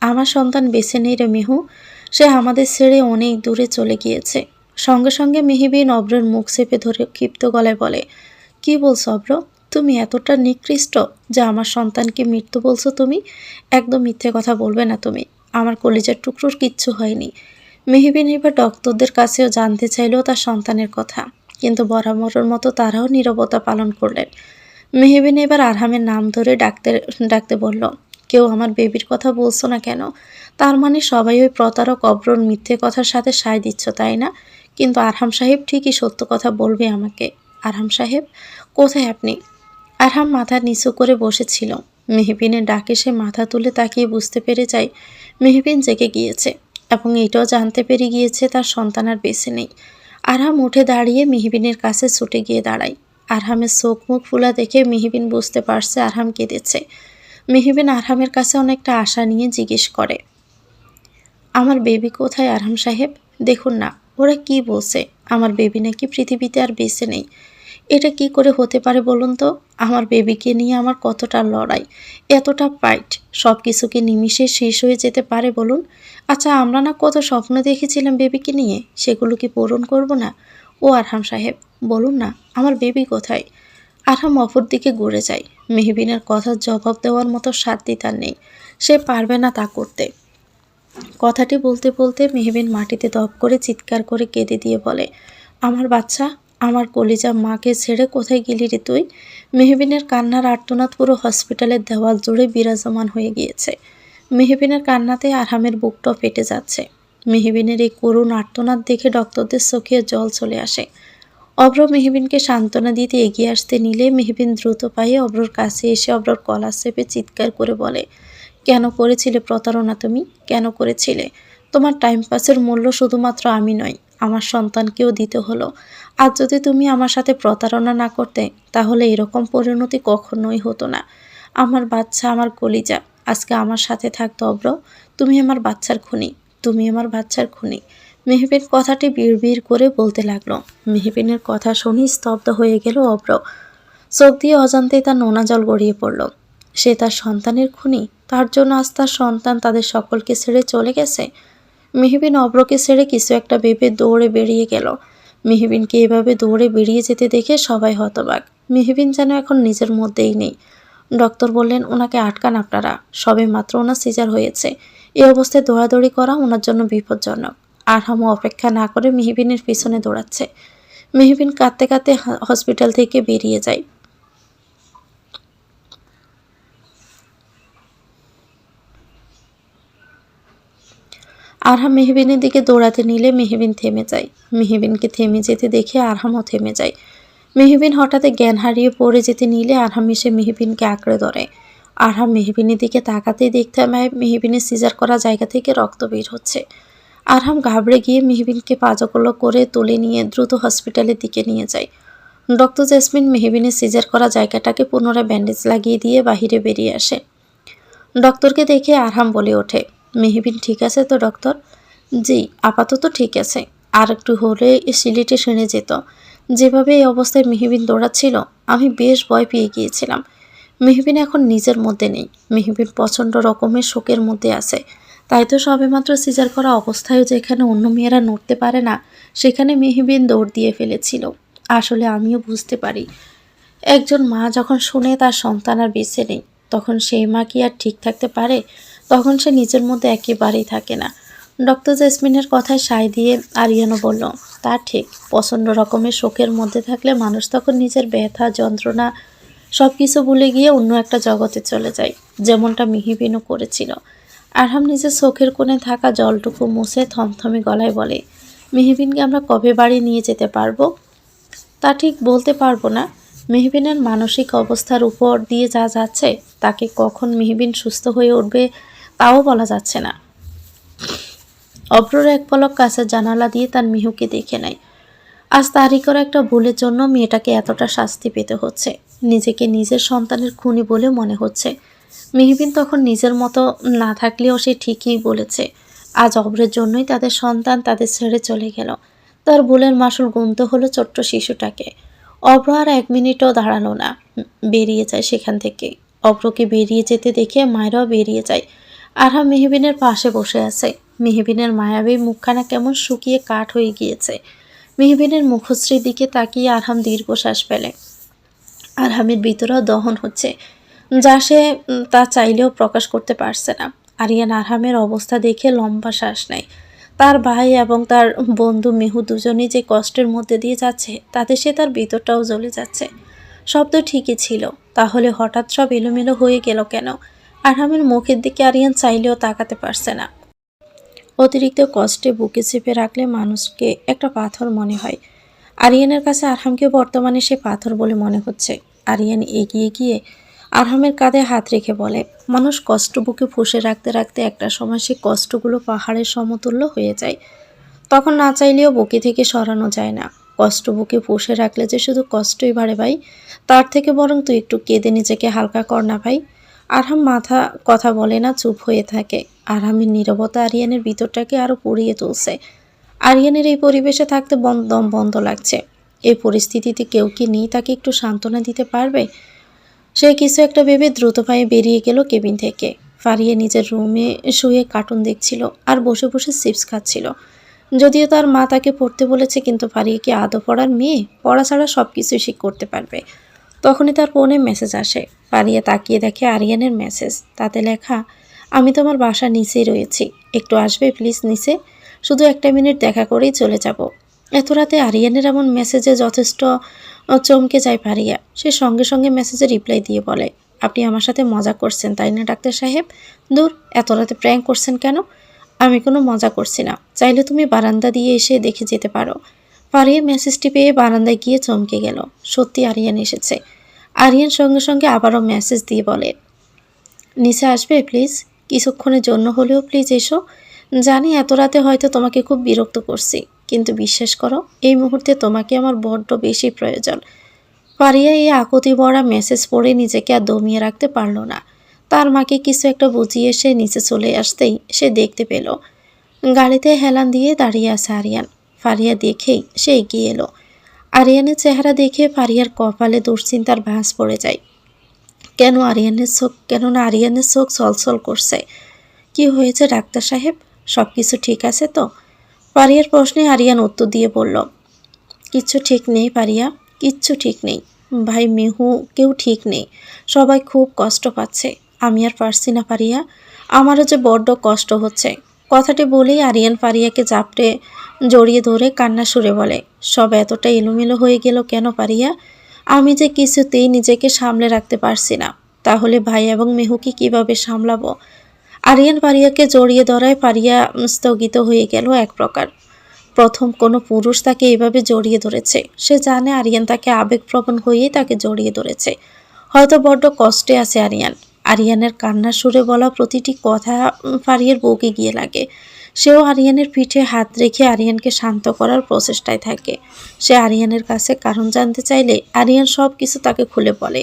আমার সন্তান বেঁচে নেই রে মেহু, সে আমাদের ছেড়ে অনেক দূরে চলে গিয়েছে। সঙ্গে সঙ্গে মেহবিন অব্রের মুখ চেপে ধরে ক্ষিপ্ত গলায় বলে, কি বলছো অব্র? তুমি এতটা নিকৃষ্ট যে আমার সন্তানকে মৃত্যু বলছো তুমি? একদম মিথ্যে কথা বলবে না তুমি। আমার কলিজার টুকরোর কিচ্ছু হয়নি। মেহবিন এবার ডক্টরদের কাছেও জানতে চাইল তার সন্তানের কথা, কিন্তু বরাবরের মতো তারাও নীরবতা পালন করলেন। মেহবিন এবার আরহামের নাম ধরে ডাকতে ডাকতে বলল, কেউ আমার বেবির কথা বলছো না কেন? তার মানে সবাই ওই প্রতারক অব্রর মিথ্যে কথার সাথে সায় দিচ্ছ, তাই না? কিন্তু আরহাম সাহেব ঠিকই সত্য কথা বলবে আমাকে। আরহাম সাহেব কোথায় আপনি? আরহাম মাথা নিচু করে বসেছিল। মেহবিনের ডাকে সে মাথা তুলে তাকিয়ে বুঝতে পেরে যায় মেহবিন জেগে গিয়েছে, এবং এটাও জানতে পেরে গিয়েছে তার সন্তান আর বেঁচে নেই। আরহাম উঠে দাঁড়িয়ে মেহবিনের কাছে ছুটে গিয়ে দাঁড়ায়। আরহামের চোখ মুখ ফুলা দেখে মেহবিন বুঝতে পারছে আরহাম কেঁদেছে। মেহবিন আরহামের কাছে অনেকটা আশা নিয়ে জিজ্ঞেস করে, আমার বেবি কোথায় আরহাম সাহেব? দেখুন না, ওরা কি বলছে, আমার বেবি নাকি পৃথিবীতে আর বেঁচে নেই। এটা কি করে হতে পারে বলুন তো? আমার বেবিকে নিয়ে আমার কতটা লড়াই, এতটা ফাইট, সব কিছু কি নিমিষে শেষ হয়ে যেতে পারে বলুন? আচ্ছা আমরা না কত স্বপ্ন দেখেছিলাম বেবিকে নিয়ে, সেগুলো কি পূরণ করব না? ও আরহাম সাহেব বলুন না, আমার বেবি কোথায়? আরহাম অপর দিকে ঘুরে যায়। মেহবিনের কথার জবাব দেওয়ার মতো সাধ্য তার নেই, সে পারবে না তা করতে। কথাটি বলতে বলতে মেহবিন মাটিতে দপ করে চিৎকার করে কেঁদে দিয়ে বলে, আমার বাচ্চা, আমার কলিজা মাকে ছেড়ে কোথায় গেলি রে তুই? মেহবিনের কান্নার আর্তনাদ পুরো হসপিটালের দেওয়াল জুড়ে বিরাজমান হয়ে গিয়েছে। মেহবিনের কান্নাতে আরহামের বুকটাও ফেটে যাচ্ছে। মেহবিনের এই করুণ আর্তনাদ দেখে ডক্টরদের চোখে জল চলে আসে। অব্র মেহবিনকে সান্ত্বনা দিতে এগিয়ে আসতে নিলে মেহবিন দ্রুত পায়ে অব্রর কাছে এসে অব্রর কলার চেপে চিৎকার করে বলে, কেন করেছিলে প্রতারণা তুমি? কেন করেছিলে? তোমার টাইম পাসের মূল্য শুধুমাত্র আমি নই, আমার সন্তানকেও দিতে হলো। আজ যদি তুমি আমার সাথে প্রতারণা না করতে, তাহলে এরকম পরিণতি কখনোই হতো না। আমার বাচ্চা, আমার কলিজা আজকে আমার সাথে থাকতো অব্র। তুমি আমার বাচ্চার খুনি, তুমি আমার বাচ্চার খুনি। মেহবিন কথাটি বিড়বিড় করে বলতে লাগলো। মেহবিনের কথা শুনে স্তব্ধ হয়ে গেল অব্র। চোখ দিয়ে অজান্তেই তার নোনা জল গড়িয়ে পড়ল। সে তার সন্তানের খুনি, তার জন্য আজ তার সন্তান তাদের সকলকে ছেড়ে চলে গেছে। মেহবিন অব্রকে ছেড়ে কিছু একটা ভেবে দৌড়ে বেরিয়ে গেল। মেহবিনকে এভাবে দৌড়ে বেরিয়ে যেতে দেখে সবাই হতবাক। মেহবিন যেন এখন নিজের মধ্যেই নেই। ডক্টর বললেন, ওনাকে আটকান আপনারা, সবে মাত্র ওনার সিজার হয়েছে, এই অবস্থায় দৌড়াদৌড়ি করা ওনার জন্য বিপজ্জনক। আরহামও অপেক্ষা না করে মেহবিনের পিছনে দৌড়াচ্ছে। মেহবিন কাঁদতে কাঁদতে হসপিটাল থেকে বেরিয়ে যায়। আরহাম মেহবিনের দিকে দৌড়াতে নিলে মেহবিন থেমে যায়। মেহবিনকে থেমে যেতে দেখে আরহামও থেমে যায়। মেহবিন হঠাৎ জ্ঞান হারিয়ে পড়ে যেতে নিলে আরহাম এসে মেহবিনকে আঁকড়ে ধরে। আরহাম মেহবিনের দিকে তাকাতেই দেখতে পায় মেহবিনের সিজার করা জায়গা থেকে রক্ত বের হচ্ছে। আরহাম ঘাবড়ে গিয়ে মেহবিনকে পাজকলো করে তুলে নিয়ে দ্রুত হসপিটালের দিকে নিয়ে যায়। ডক্টর জেসমিন মেহবিনের সিজার করা জায়গাটাকে পুনরায় ব্যান্ডেজ লাগিয়ে দিয়ে বাহিরে বেরিয়ে আসে। ডক্টরকে দেখে আরহাম বলে ওঠে, মেহবিন ঠিক আছে তো ডক্টর? জি, আপাতত ঠিক আছে, আর একটু হলে সিলেটে সেরে যেত। যেভাবে এই অবস্থায় মেহবিন দৌড়াচ্ছিল, আমি বেশ ভয় পেয়ে গিয়েছিলাম। মেহবিন এখন নিজের মধ্যে নেই। মেহবিন প্রচণ্ড রকমের শোকের মধ্যে আছে। তাই তো সবেমাত্র সিজার করা অবস্থায়ও যেখানে অন্য মেয়েরা নড়তে পারে না, সেখানে মেহবিন দৌড় দিয়ে ফেলেছিল। আসলে আমিও বুঝতে পারি, একজন মা যখন শুনে তার সন্তান আর বেঁচে নেই, তখন সেই মা কি আর ঠিক থাকতে পারে? তখন সে নিজের মধ্যে একেবারেই থাকে না। ডক্টর জেসমিনের কথায় সায় দিয়ে আরিয়ানও বলল, তা ঠিক, প্রচণ্ড রকমের শোকের মধ্যে থাকলে মানুষ তখন নিজের ব্যথা, যন্ত্রণা সব কিছু ভুলে গিয়ে অন্য একটা জগতে চলে যায়, যেমনটা মেহবিনও করেছিল। আরহাম নিজের চোখের কোণে থাকা জলটুকু মুছে থমথমে গলায় বলে, মেহবিনকে আমরা কবে বাড়ি নিয়ে যেতে পারবো? তা ঠিক বলতে পারবো না। মেহবিনের মানসিক অবস্থার উপর দিয়ে যা যাচ্ছে, তাকে কখন মেহবিন সুস্থ হয়ে উঠবে তাও বলা যাচ্ছে না। অব্রর এক পলক কাছের জানালা দিয়ে তার মিহুকে দেখে নেয়। আজ তারই করা একটা ভুলের জন্য মেয়েটাকে এতটা শাস্তি পেতে হচ্ছে। নিজেকে নিজের সন্তানের খুনি বলে মনে হচ্ছে। মেহবিন তখন নিজের মতো না থাকলেও সে ঠিকই বলেছে, আজ অব্রের জন্যই তাদের সন্তান তাদের ছেড়ে চলে গেল। তার ভুলের মাসুল গুনতে হলো ছোট্ট শিশুটাকে। অব্র আর 1 মিনিটও দাঁড়ালো না, বেরিয়ে যায় সেখান থেকে। অব্রকে বেরিয়ে যেতে দেখে মায়েরাও বেরিয়ে যায়। আরহাম মেহবিনের পাশে বসে আছে। মেহবিনের মায়াবী মুখখানা কেমন শুকিয়ে কাঠ হয়ে গিয়েছে। মেহবিনের মুখশ্রীর দিকে তাকিয়ে আরহাম দীর্ঘশ্বাস ফেলে। আরহামের ভিতরেও দহন হচ্ছে, যা সে তা চাইলেও প্রকাশ করতে পারছে না। আরিয়ান আরহামের অবস্থা দেখে লম্বা শ্বাস নেয়। তার ভাই এবং তার বন্ধু মেহু দুজনেই যে কষ্টের মধ্যে দিয়ে যাচ্ছে, তাতে সে তার ভিতরটাও জ্বলে যাচ্ছে। সব তো ঠিকই ছিল, তাহলে হঠাৎ সব এলোমেলো হয়ে গেল কেন? আরহামের মুখের দিকে আরিয়ান চাইলেও তাকাতে পারছে না। অতিরিক্ত কষ্টে বুকে চেপে রাখলে মানুষকে একটা পাথর মনে হয়। আরিয়ানের কাছে আরহামকে বর্তমানে সে পাথর বলে মনে হচ্ছে। আরিয়ান এগিয়ে গিয়ে আরহামের কাঁধে হাত রেখে বলে, মানুষ কষ্ট বুকে ফুঁসে রাখতে রাখতে একটা সময় সে কষ্টগুলো পাহাড়ের সমতুল্য হয়ে যায়। তখন না চাইলেও বুকে থেকে সরানো যায় না। কষ্ট বুকে পুষে রাখলে যে শুধু কষ্টই বাড়ে ভাই, তার থেকে বরং তুই একটু কেঁদে নিজেকে হালকা কর না ভাই। আরহাম মাথা কথা বলে না, চুপ হয়ে থাকে। আরহামের নীরবতা আরিয়ানের ভিতরটাকে আরো পুড়িয়ে তুলছে। আরিয়ানের এই পরিবেশে থাকতে দম বন্ধ লাগছে। এই পরিস্থিতিতে কেউ কি নেই তাকে একটু সান্ত্বনা দিতে পারবে? সে কিছু একটা ভেবে দ্রুত পায়ে বেরিয়ে গেল কেবিন থেকে। ফারিয়া নিজের রুমে শুয়ে কার্টুন দেখছিল আর বসে বসে চিপস খাচ্ছিল। যদিও তার মা তাকে পড়তে বলেছে, কিন্তু ফারিয়া কি আদৌ পড়ার মেয়ে? পড়া ছাড়া সব কিছুই সে করতে পারবে। তখনই তার ফোনে মেসেজ আসে। ফারিয়া তাকিয়ে দেখে আরিয়ানের মেসেজ। তাতে লেখা, আমি তোমার বাসার নিচেই রয়েছি, একটু আসবে প্লিজ নিচে? শুধু 1 মিনিট দেখা করেই চলে যাব। এত রাতে আরিয়ানের এমন মেসেজে যথেষ্ট চমকে যায় ফারিয়া। সে সঙ্গে সঙ্গে মেসেজে রিপ্লাই দিয়ে বলে, আপনি আমার সাথে মজা করছেন তাই না ডাক্তার সাহেব? দূর, এত রাতে প্র্যাঙ্ক করছেন কেন? আমি কোনো মজা করছি না, চাইলে তুমি বারান্দা দিয়ে এসে দেখে যেতে পারো। ফারিয়া মেসেজটি পেয়ে বারান্দায় গিয়ে চমকে গেল। সত্যি আরিয়ান এসেছে। আরিয়ান সঙ্গে সঙ্গে আবারও মেসেজ দিয়ে বলে, নিচে আসবে প্লিজ? কিছুক্ষণের জন্য হলেও প্লিজ এসো। জানি এত রাতে হয়তো তোমাকে খুব বিরক্ত করছি, কিন্তু বিশ্বাস করো, এই মুহূর্তে তোমাকে আমার বড্ড বেশি প্রয়োজন। ফারিয়া এই আকুতি ভরা মেসেজ পড়ে নিজেকে আর দমিয়ে রাখতে পারল না। তার মাকে কিছু একটা বুঝিয়ে সে নিচে চলে আসতেই সে দেখতে পেল গাড়িতে হেলান দিয়ে দাঁড়িয়ে আছে আরিয়ান। ফারিয়া দেখেই সে এগিয়ে এলো। আরিয়ানের চেহারা দেখে ফারিয়ার কপালে দুশ্চিন্তার ভাঁজ পড়ে যায়। কেননা আরিয়ানের চোখ ছলছল করছে। কি হয়েছে ডাক্তার সাহেব? সব কিছু ঠিক আছে তো? ফারিয়ার প্রশ্নে আরিয়ান উত্তর দিয়ে বলল, কিচ্ছু ঠিক নেই ফারিয়া, কিচ্ছু ঠিক নেই। ভাই, মেহু, কেউ ঠিক নেই। সবাই খুব কষ্ট পাচ্ছে। আমি আর পারছি না পারিয়া, আমারও যে বড্ড কষ্ট হচ্ছে। কথাটি বলেই আরিয়ান পারিয়াকে জাপটে জড়িয়ে ধরে কান্না সুরে বলে, সব এতটা এলোমেলো হয়ে গেল কেন পারিয়া? আমি যে কিছুতেই নিজেকে সামলে রাখতে পারছি না। তাহলে ভাই এবং মেহুকে কিভাবে সামলাবো? আরিয়ান পারিয়াকে জড়িয়ে ধরায় পারিয়া স্থগিত হয়ে গেল এক প্রকার। প্রথম কোনো পুরুষ তাকে এভাবে জড়িয়ে ধরেছে। সে জানে আরিয়ান তাকে আবেগপ্রবণ হয়েই তাকে জড়িয়ে ধরেছে। হয়তো বড্ড কষ্টে আছে আরিয়ান। আরিয়ানের কান্নার সুরে বলা প্রতিটি কথা ফারিয়ার বুকে গিয়ে লাগে। সেও আরিয়ানের পিঠে হাত রেখে আরিয়ানকে শান্ত করার প্রচেষ্টায় থাকে। সে আরিয়ানের কাছে কারণ জানতে চাইলে আরিয়ান সব কিছু তাকে খুলে বলে।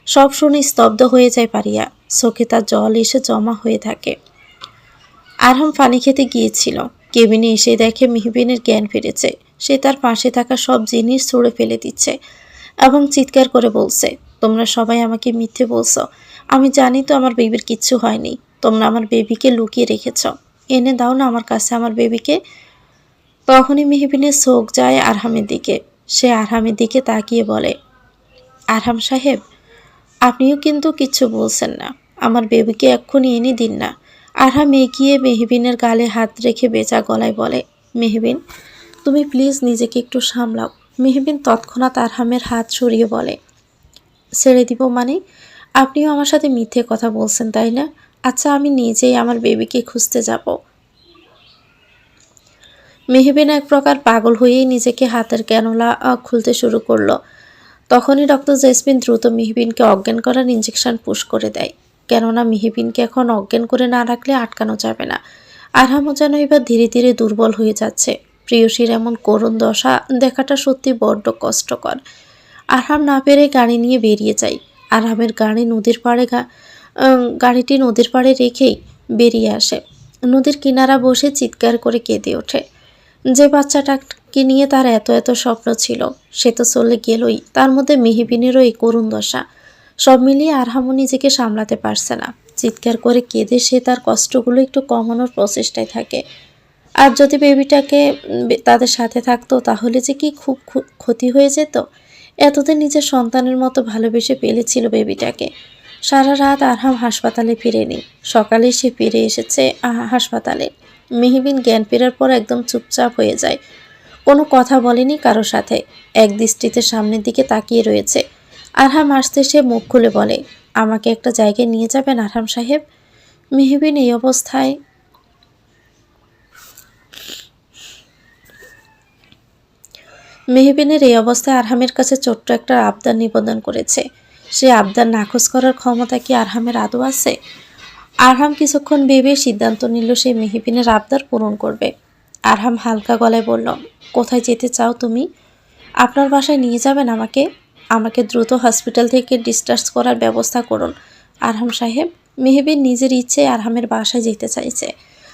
সব শুনে স্তব্ধ হয়ে যায় পারিয়া। চোখে তার জল এসে জমা হয়ে থাকে। আরহাম পানি খেতে গিয়েছিল। কেবিনে এসে দেখে মেহবিনের জ্ঞান ফিরেছে। সে তার পাশে থাকা সব জিনিস ছুঁড়ে ফেলে দিচ্ছে এবং চিৎকার করে বলছে, তোমরা সবাই আমাকে মিথ্যে বলছো। আমি জানি তো আমার বেবির কিচ্ছু হয়নি। তোমরা আমার বেবিকে লুকিয়ে রেখেছ। এনে দাও না আমার কাছে আমার বেবিকে। তখনই মেহবিনের চোখ যায় আরহামের দিকে। সে আরহামের দিকে তাকিয়ে বলে, আরহাম সাহেব, আপনিও কিন্তু কিচ্ছু বলছেন না। আমার বেবিকে এক্ষুনি এনে দিন না। আরহাম এগিয়ে মেহবিনের গালে হাত রেখে বেচা গলায় বলে, মেহবিন, তুমি প্লিজ নিজেকে একটু সামলাও। মেহবিন তৎক্ষণাৎ আরহামের হাত সরিয়ে বলে, ছেড়ে দিব মানে? আপনিও আমার সাথে মিথ্যে কথা বলছেন তাই না? আচ্ছা, আমি নিজেই আমার বেবিকে খুঁজতে যাব। মেহবিন এক প্রকার পাগল হয়েই নিজেকে হাতের ক্যানোলা খুলতে শুরু করলো। তখনই ডক্টর জেসমিন দ্রুত মেহবিনকে অজ্ঞান করার ইঞ্জেকশন পুশ করে দেয়। কেননা মেহবিনকে এখন অজ্ঞান করে না রাখলে আটকানো যাবে না। আরহামও যেন এবার ধীরে ধীরে দুর্বল হয়ে যাচ্ছে। প্রিয়সীর এমন করুণ দশা দেখাটা সত্যি বড্ড কষ্টকর। আরহাম না পেরে গাড়ি নিয়ে বেরিয়ে যায়। আরহামের গাড়িটি নদীর পাড়ে রেখেই বেরিয়ে আসে। নদীর কিনারা বসে চিৎকার করে কেঁদে ওঠে। যে বাচ্চাটাকে নিয়ে তার এত এত স্বপ্ন ছিল, সে তো চলে গেলই। তার মধ্যে মেহবিনেরও এই করুণ দশা। সব মিলিয়ে আরহামও নিজেকে সামলাতে পারছে না। চিৎকার করে কেঁদে সে তার কষ্টগুলো একটু কমানোর প্রচেষ্টায় থাকে। আর যদি বেবিটাকে তাদের সাথে থাকতো তাহলে যে কি খুব ক্ষতি হয়ে যেত। এতদিন নিজের সন্তানের মতো ভালোবেসে পেলেছিল বেবিটাকে। সারা রাত আরহাম হাসপাতালে ফিরেনি। সকালে সে ফিরে এসেছে হাসপাতালে। মেহবিন জ্ঞান ফেরার পর একদম চুপচাপ হয়ে যায়। কোনো কথা বলেনি কারো সাথে। এক দৃষ্টিতে সামনের দিকে তাকিয়ে রয়েছে। আরহাম আসতে সে মুখ খুলে বলে, আমাকে একটা জায়গায় নিয়ে যাবেন আরহাম সাহেব? মেহবিন এই অবস্থায় মেহবিনের এই অবস্থায় আরহামের কাছে ছোট্ট একটা আবদার নিবেদন করেছে। সে আবদার নাকচ করার ক্ষমতা কি আরহামের আদৌ আছে? আরহাম কিছুক্ষণ ভেবে সিদ্ধান্ত নিল সে মেহবিনের আবদার পূরণ করবে। আরহাম হালকা গলায় বলল, কোথায় যেতে চাও তুমি? আপনার বাসায় নিয়ে যাবেন আমাকে? আমাকে দ্রুত হসপিটাল থেকে ডিসচার্জ করার ব্যবস্থা করুন আরহাম সাহেব। মেহবিন নিজের ইচ্ছে আরহামের বাসায় যেতে চাইছে।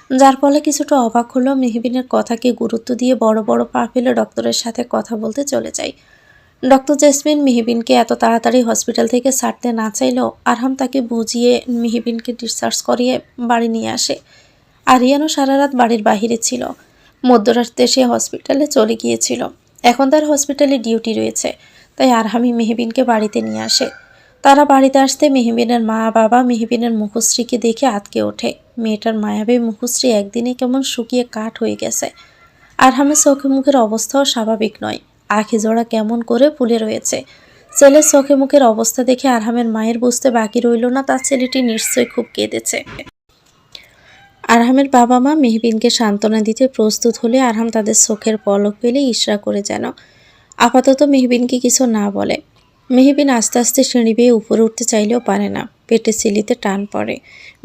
যার ফলে কিছুটা অবাক হলো। মেহবিনের কথাকে গুরুত্ব দিয়ে বড় বড় পা ফেলে ডক্টরের সাথে কথা বলতে চলে যায়। ডক্টর জেসমিন মেহবিনকে এত তাড়াতাড়ি হসপিটাল থেকে ছাড়তে না চাইলেও আরহাম তাকে বুঝিয়ে মেহবিনকে ডিসচার্জ করিয়ে বাড়ি নিয়ে আসে। আরিয়ানও সারা রাত বাড়ির বাহিরে ছিল। মধ্যরাতে সে হসপিটালে চলে গিয়েছিল। এখন তার হসপিটালে ডিউটি রয়েছে। তাই আরহামই মেহবিনকে বাড়িতে নিয়ে আসে। তারা বাড়িতে আসতে মেহবিনের মা বাবা মেহবিনের মুখশ্রীকে দেখে আঁতকে ওঠে। মেয়েটার মায়াবী মুখশ্রী একদিনে কেমন শুকিয়ে কাঠ হয়ে গেছে। আরহামের চোখে মুখের অবস্থাও স্বাভাবিক নয়। আখি জোড়া কেমন করে ফুলে রয়েছে। ছেলের চোখে মুখের অবস্থা দেখে আরহামের মায়ের বুঝতে বাকি রইল না তার ছেলেটি নিশ্চয়ই খুব কেঁদেছে। আরহামের বাবা মা মেহবিনকে সান্ত্বনা দিতে প্রস্তুত হলে আরহাম তাদের চোখের পলক পেলে ইশরা করে যেন আপাতত মেহবিনকে কিছু না বলে। মেহবিন আস্তে আস্তে সিঁড়ি বেয়ে উপরে উঠতে চাইলেও পারে না। পেটে সিলিতে টান পড়ে।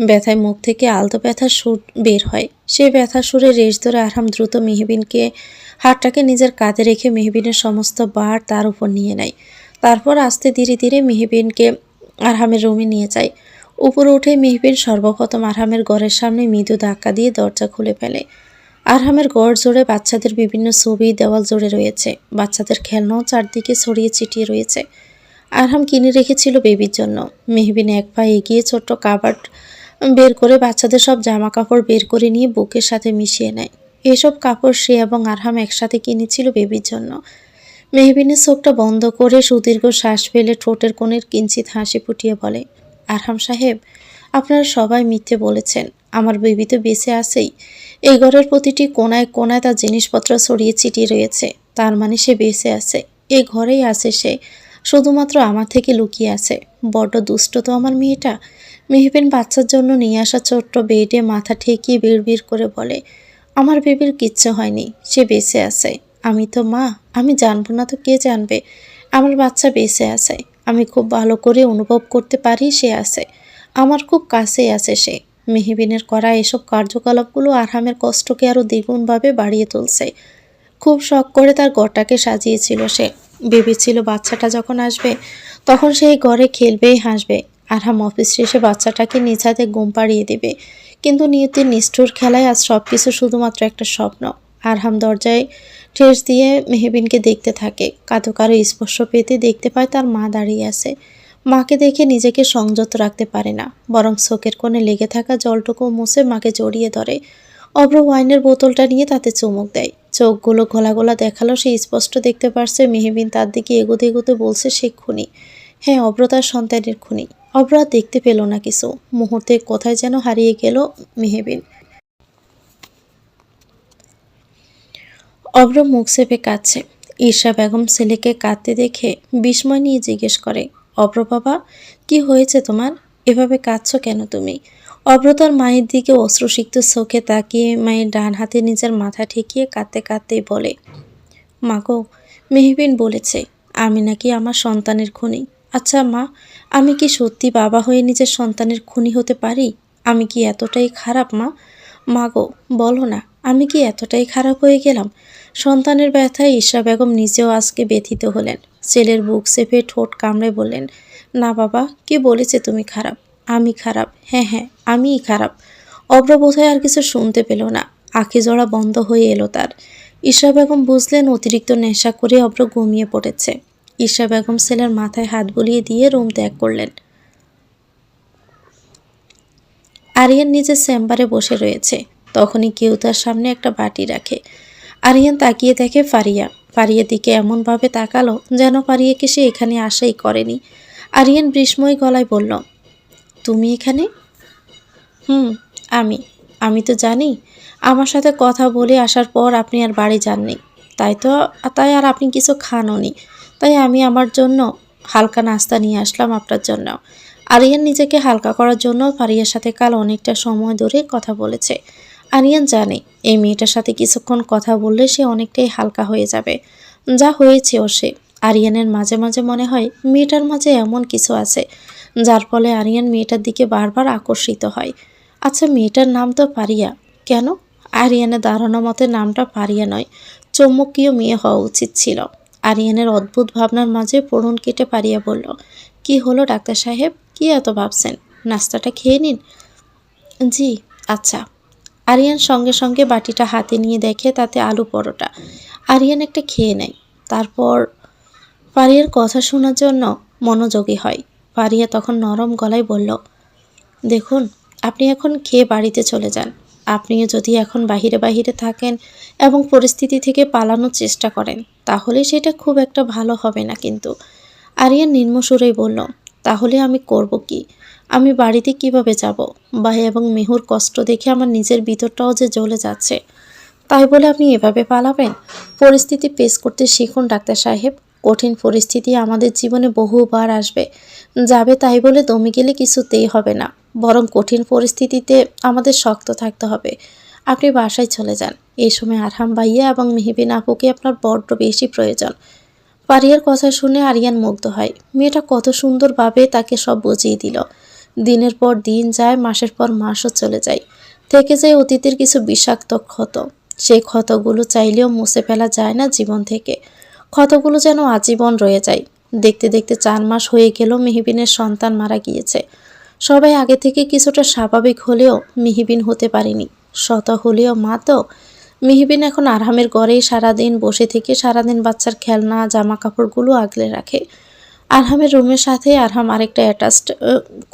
ব্যথায় মুখ থেকে আলতো ব্যথার সুর বের হয়। সেই ব্যথার সুরে রেশ ধরে আরহাম দ্রুত মেহবিনকে হাতটাকে নিজের কাঁধে রেখে মেহবিনের সমস্ত ভার তার উপর নিয়ে নেয়। তারপর আস্তে ধীরে ধীরে মেহবিনকে আরহামের রুমে নিয়ে যায়। উপরে উঠে মেহবিন সর্বপ্রথম আরহামের ঘরের সামনে মৃদু ধাক্কা দিয়ে দরজা খুলে ফেলে। আরহামের ঘর জুড়ে বাচ্চাদের বিভিন্ন ছবি দেওয়াল জুড়ে রয়েছে। বাচ্চাদের খেলনাও চারদিকে ছড়িয়ে ছিটিয়ে রয়েছে। আরহাম কিনে রেখেছিল বেবির জন্য। মেহবিন এক পা এগিয়ে ছোট্ট কাবার্ড বের করে বাচ্চাদের সব জামা কাপড় বের করে নিয়ে বুকের সাথে মিশিয়ে নেয়। এসব কাপড় সে এবং আরহাম একসাথে কিনেছিল বেবির জন্য। মেহবিনের চোখটা বন্ধ করে সুদীর্ঘ শ্বাস ফেলে ঠোঁটের কোণের কিঞ্চিত হাসি ফুটিয়ে বলে, আরহাম সাহেব, আপনারা সবাই মিথ্যে বলেছেন। আমার বেবি তো বেঁচে আছেই। এই ঘরের প্রতিটি কোণায় কোণায় তার জিনিসপত্র ছড়িয়ে ছিটিয়ে রয়েছে। তার মানে সে বেঁচে আছে, এ ঘরেই আছে সে, শুধুমাত্র আমার থেকে লুকিয়ে আছে। বড্ড দুষ্ট তো আমার মেয়েটা। মেহবিন বাচ্চার জন্য নিয়ে আসা ছোট্ট বেডে মাথা ঠেকিয়ে বিড়বিড় করে বলে, আমার বেবির কিচ্ছু হয়নি, সে বেঁচে আছে। আমি তো মা, আমি জানবো না তো কে জানবে? আমার বাচ্চা বেঁচে আছে। আমি খুব ভালো করে অনুভব করতে পারি সে আছে, আমার খুব কাছেই আছে সে। মেহবিনের করা এসব কার্যকলাপগুলো আরহামের কষ্টকে আরও দ্বিগুণভাবে বাড়িয়ে তুলছে। খুব শখ করে তার ঘরটাকে সাজিয়েছিল সে। ভেবেছিল বাচ্চাটা যখন আসবে তখন সেই ঘরে খেলবেই হাসবে। আরহাম অফিস শেষে বাচ্চাটাকে নিজ হাতে ঘুম পাড়িয়ে দেবে। কিন্তু নিয়তির নিষ্ঠুর খেলায় আজ সব কিছু শুধুমাত্র একটা স্বপ্ন। আরহাম দরজায় ঠেস দিয়ে মেহবিনকে দেখতে থাকে। কারো কারো স্পর্শ পেতে দেখতে পায় তার মা দাঁড়িয়ে আছে। মাকে দেখে নিজেকে সংযত রাখতে পারে না, বরং চোখের কোণে লেগে থাকা জলটুকু মুছে মাকে জড়িয়ে ধরে। অব্র ওয়াইনের বোতলটা নিয়ে তাতে চুমুক দেয়। চোখগুলো ঘোলা ঘোলা দেখালো সে স্পষ্ট দেখতে পারছে মেহবিন তার দিকে এগোতে এগোতে বলছে সে খুনি। হ্যাঁ, অব্র তার সন্তানের খুনি। অব্র আর দেখতে পেল না কিছু। মুহূর্তে কোথায় যেন হারিয়ে গেল মেহবিন। অব্র মুখ চেপে কাঁদছে। ঈর্ষা বেগম ছেলেকে কাঁদতে দেখে বিস্ময় নিয়ে জিজ্ঞেস করে, অব্র বাবা, কি হয়েছে তোমার? এভাবে কাঁদছো কেন তুমি? অব্র তার মায়ের দিকে অশ্রুসিক্ত চোখে তাকিয়ে মায়ের ডান হাতে নিজের মাথা ঠেকিয়ে কাঁদতে কাঁদতেই বলে, মাগো, মেহবিন বলেছে আমি নাকি আমার সন্তানের খুনি। আচ্ছা মা, আমি কি সত্যি বাবা হয়ে নিজের সন্তানের খুনি হতে পারি? আমি কি এতটাই খারাপ মা? মাগো, বলো না, আমি কি এতটাই খারাপ হয়ে গেলাম? সন্তানের ব্যথায় ঈর্ষা বেগম নিজেও আজকে ব্যথিত হলেন। ছেলের বুক চেপে ঠোঁট কামড়ে বললেন, না বাবা, কে বলেছে তুমি খারাপ? আমি খারাপ, হ্যাঁ হ্যাঁ, আমিই খারাপ। অব্র বোধহয় আর কিছু শুনতে পেল না। আঁখি জোড়া বন্ধ হয়ে এলো তার। ঈর্ষা বেগম বুঝলেন অতিরিক্ত নেশা করে অব্র ঘুমিয়ে পড়েছে। ঈর্ষা বেগম ছেলের মাথায় হাত বুলিয়ে দিয়ে রুম ত্যাগ করলেন। আরিয়ান নিজের চেম্বারে বসে রয়েছে। তখনই কেউ তার সামনে একটা বাটি রাখে। আরিয়ান তাকিয়ে দেখে ফারিয়া। ফারিয়ার দিকে এমনভাবে তাকালো যেন ফারিয়াকে সে এখানে আশাই করেনি। আরিয়ান বিস্ময় গলায় বলল, তুমি এখানে? হুম, আমি আমি তো জানি। আমার সাথে কথা বলে আসার পর আপনি আর বাড়ি যাননি। তাই আর আপনি কিছু খানওনি। তাই আমি আমার জন্য হালকা নাস্তা নিয়ে আসলাম আপনার জন্য। আরিয়ান নিজেকে হালকা করার জন্য ফারিয়ার সাথে কাল অনেকটা সময় ধরে কথা বলেছে। আরিয়ান জানে এই মেয়েটার সাথে কিছুক্ষণ কথা বললে সে অনেকটাই হালকা হয়ে যাবে। যা হয়েছেও সে। আরিয়ানের মাঝে মাঝে মনে হয় মেয়েটার মাঝে এমন কিছু আছে যার ফলে আরিয়ান মেয়েটার দিকে বারবার আকর্ষিত হয়। আচ্ছা, মেয়েটার নাম তো পারিয়া। কেন? আরিয়ানের ধারণা মতে নামটা পারিয়া নয়, চৌম্বকীয় মেয়ে হওয়া উচিত ছিল। আরিয়ানের অদ্ভুত ভাবনার মাঝে পোড়ন কেটে পারিয়া বলল, কি হলো ডাক্তার সাহেব, কি এত ভাবছেন? নাস্তাটা খেয়ে নিন। জি, আচ্ছা। আরিয়ান সঙ্গে সঙ্গে বাটিটা হাতে নিয়ে দেখে তাতে আলু পরোটা। আরিয়ান একটা খেয়ে নেয়। তারপর পারিয়ার কথা শোনার জন্য মনোযোগী হয়। পারিয়া তখন নরম গলায় বলল, দেখুন, আপনি এখন খেয়ে বাড়িতে চলে যান। আপনিও যদি এখন বাহিরে বাহিরে থাকেন এবং পরিস্থিতি থেকে পালানোর চেষ্টা করেন তাহলে সেটা খুব একটা ভালো হবে না কিন্তু। আরিয়ান নিম্ন সুরেই বলল, তাহলে আমি করব কি? আমি বাড়িতে কিভাবে যাব? ভাই এবং মেহুর কষ্ট দেখে আমার নিজের ভিতরটাও যে জ্বলে যাচ্ছে। তাই বলে আপনি এভাবে পালাবেন? পরিস্থিতি পেশ করতে শিখুন ডাক্তার সাহেব। কঠিন পরিস্থিতি আমাদের জীবনে বহুবার আসবে যাবে, তাই বলে দমে গেলে কিছুতেই হবে না। বরং কঠিন পরিস্থিতিতে আমাদের শক্ত থাকতে হবে। আপনি বাসায় চলে যান। এই সময় আরহাম ভাইয়া এবং মেহবিন আপুকে আপনার বড্ড বেশি প্রয়োজন। পারিয়ার কথা শুনে আরিয়ান মুগ্ধ হয়। মেয়েটা কত সুন্দরভাবে তাকে সব বুঝিয়ে দিল। দিনের পর দিন যায়, মাসের পর মাসও চলে যায়। থেকে যায় অতীতের কিছু বিষাক্ত ক্ষত। সেই ক্ষতগুলো চাইলেও মুছে ফেলা যায় না জীবন থেকে। ক্ষতগুলো যেন আজীবন রয়ে যায়। দেখতে দেখতে 4 মাস হয়ে গেল মেহবিনের সন্তান মারা গিয়েছে। সবাই আগে থেকে কিছুটা স্বাভাবিক হলেও মেহবিন হতে পারেনি। শত হলেও মা তো। মেহবিন এখন আরহামের ঘরেই সারাদিন বসে থেকে সারাদিন বাচ্চার খেলনা জামা কাপড়গুলো আগলে রাখে। আরহামের রুমের সাথে আরহাম আরেকটা অ্যাটাচড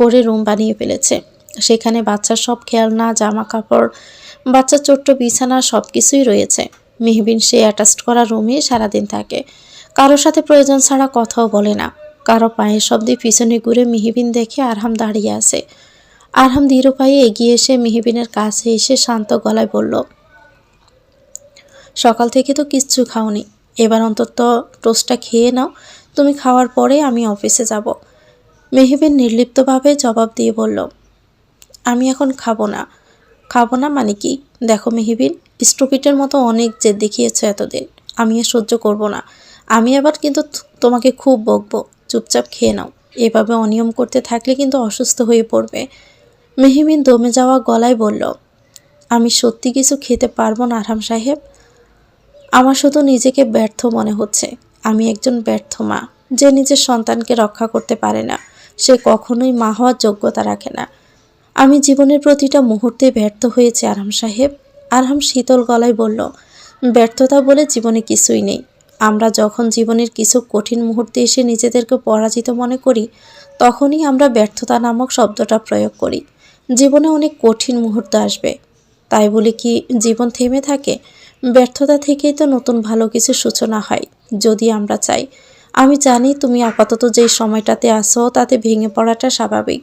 করে রুম বানিয়ে ফেলেছে। সেখানে বাচ্চার সব খেলনা জামা কাপড়, বাচ্চার ছোট্ট বিছানা সব কিছুই রয়েছে। মেহবিন সে অ্যাটাচড করা রুমে সারাদিন থাকে। কারোর সাথে প্রয়োজন ছাড়া কথাও বলে না। কারো পায়ের শব্দে পিছনে ঘুরে মেহবিন দেখে আরহাম দাঁড়িয়ে আছে। আরহাম ধীর পায়ে এগিয়ে এসে মেহবিনের কাছে এসে শান্ত গলায় বলল, সকাল থেকে তো কিচ্ছু খাওনি, এবার অন্তত টোস্টটা খেয়ে নাও। তুমি খাওয়ার পরে আমি অফিসে যাব। মেহবিন নির্লিপ্তভাবে জবাব দিয়ে বলল, আমি এখন খাবো না। খাবো না মানে কি? দেখো মেহবিন, স্টুপিটের মতো অনেক জেদ দেখিয়েছ এতদিন, আমি আর সহ্য করব না। আমি আবার কিন্তু তোমাকে খুব বকবো। চুপচাপ খেয়ে নাও। এভাবে অনিয়ম করতে থাকলে কিন্তু অসুস্থ হয়ে পড়বে। মেহবিন দমে যাওয়া গলায় বলল, আমি সত্যি কিছু খেতে পারবো না আরহাম সাহেব। আমার শুধু নিজেকে ব্যর্থ মনে হচ্ছে। আমি একজন ব্যর্থ মা, যে নিজের সন্তানকে রক্ষা করতে পারে না। সে কখনোই মা হওয়ার যোগ্যতা রাখে না। আমি জীবনের প্রতিটা মুহূর্তে ব্যর্থ হয়েছি আরহাম সাহেব। আরহাম শীতল গলায় বলল, ব্যর্থতা বলে জীবনে কিছুই নেই। আমরা যখন জীবনের কিছু কঠিন মুহূর্তে এসে নিজেদেরকে পরাজিত মনে করি, তখনই আমরা ব্যর্থতা নামক শব্দটা প্রয়োগ করি। জীবনে অনেক কঠিন মুহূর্ত আসবে, তাই বলে কি জীবন থেমে থাকে? ব্যর্থতা থেকেই তো নতুন ভালো কিছু সূচনা হয়, যদি আমরা চাই। আমি জানি তুমি আপাতত যেই সময়টাতে আছো তাতে ভেঙে পড়াটা স্বাভাবিক।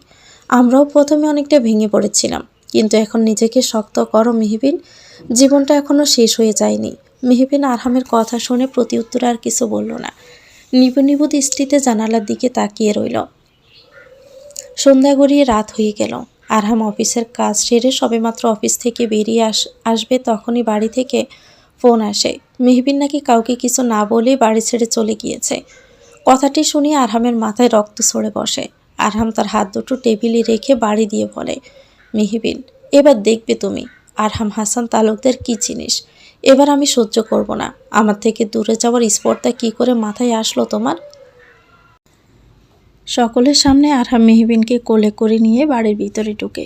আমরাও প্রথমে অনেকটা ভেঙে পড়েছিলাম, কিন্তু এখন নিজেকে শক্ত করো মেহবিন। জীবনটা এখনো শেষ হয়ে যায়নি। মেহবিন আরহামের কথা শুনে প্রতিউত্তরে আর কিছু বলল না। নিবু দৃষ্টিতে জানালার দিকে তাকিয়ে রইল। সন্ধ্যা গড়িয়ে রাত হয়ে গেল। আরহাম অফিসের কাজ সেরে সবেমাত্র অফিস থেকে বেরিয়ে আসবে তখনই বাড়ি থেকে ফোন আসে। মেহবিন নাকি কাউকে কিছু না বলেই বাড়ি ছেড়ে চলে গিয়েছে। কথাটি শুনে আরহামের মাথায় রক্ত সরে বসে। আরহাম তার হাত দুটো টেবিলে রেখে বাড়ি দিয়ে বলে, মেহবিন, এবার দেখবে তুমি আরহাম হাসান তালুকদার কি জিনিস। এবার আমি সহ্য করব না। আমার থেকে দূরে যাওয়ার স্পর্ধা কি করে মাথায় আসলো তোমার? সকলের সামনে আরহাম মেহবিনকে কোলে করে নিয়ে বাড়ির ভিতরে ঢুকে।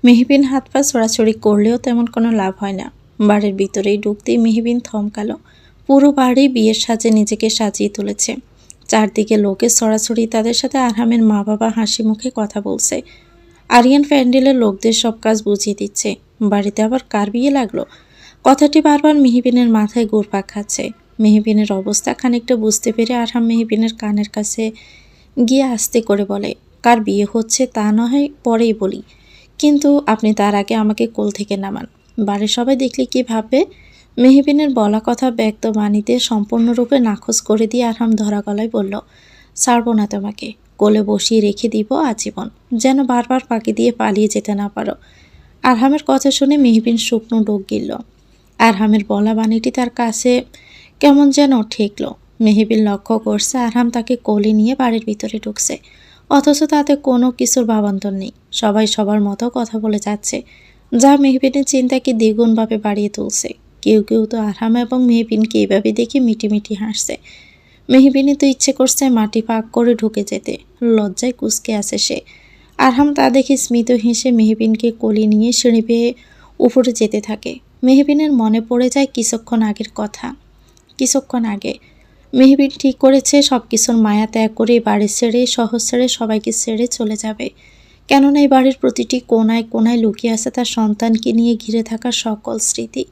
মেহবিন হাত পা ছড়াছড়ি করলেও তেমন কোনো লাভ হয় না। বাড়ির ভিতরেই ঢুকতেই মেহবিন থমকালো। পুরো বাড়ি বিয়ের সাজে নিজেকে সাজিয়ে তুলেছে। চারদিকে লোকের ছড়াছড়ি, তাদের সাথে আরহামের মা বাবা হাসি মুখে কথা বলছে। আরিয়ান প্যান্ডেলের লোকদের সব কাজ বুঝিয়ে দিচ্ছে। বাড়িতে আবার কার বিয়ে লাগলো? কথাটি বারবার মেহবিনের মাথায় ঘুরপাক খাচ্ছে। মেহবিনের অবস্থা খানিকটা বুঝতে পেরে আরহাম মেহবিনের কানের কাছে গিয়ে আস্তে করে বলে, কার বিয়ে হচ্ছে তা না হয় পরেই বলি, কিন্তু আপনি তার আগে আমাকে কোল থেকে নামান। বাড়ির সবাই দেখলে কি ভাববে? মেহবিনের বলা কথা ব্যক্ত বাণীতে সম্পূর্ণরূপে নাকচ করে দিয়ে আরহাম ধরা গলায় বলল, ছাড়বো না তোমাকে, কোলে বসিয়ে রেখে দিব আজীবন, যেন বারবার ফাঁকি দিয়ে পালিয়ে যেতে না পারো। আরহামের কথা শুনে মেহবিন শুকনো ডোক গিলল। আরহামের বলা বাণীটি তার কাছে কেমন যেন ঠেকল। মেহবিন লক্ষ্য করছে আরহাম তাকে কোলে নিয়ে বাড়ির ভিতরে ঢুকছে, অথচ তাতে কোনো কিছুর ভাবান্তর নেই। সবাই সবার মতো কথা বলে যাচ্ছে, যা মেহবিনের চিন্তাকে দ্বিগুণভাবে বাড়িয়ে তুলছে। কেউ কেউ তো আরহাম এবং মেহবিনকে এইভাবে দেখে মিটিমিটি হাসছে। মেহবিনে তো ইচ্ছে করছে মাটি পাক করে ঢুকে যেতে, লজ্জায় কুঁচকে আছে সে। আরহাম তা দেখে স্মিত হেসে মেহবিনকে কোলে নিয়ে সিঁড়ি বেয়ে উপরে যেতে থাকে। মেহবিনের মনে পড়ে যায় কিছুক্ষণ আগের কথা। কিছুক্ষণ আগে মেহবিন ঠিক করেছে সব কিছুর মায়া ত্যাগ করে বাড়ি ছেড়ে, শহর ছেড়ে, সবাইকে ছেড়ে চলে যাবে। কেননা এই বাড়ির প্রতিটি কোনায় কোনায় লুকিয়ে আছে তার সন্তানকে নিয়ে ঘিরে থাকা সকল স্মৃতি,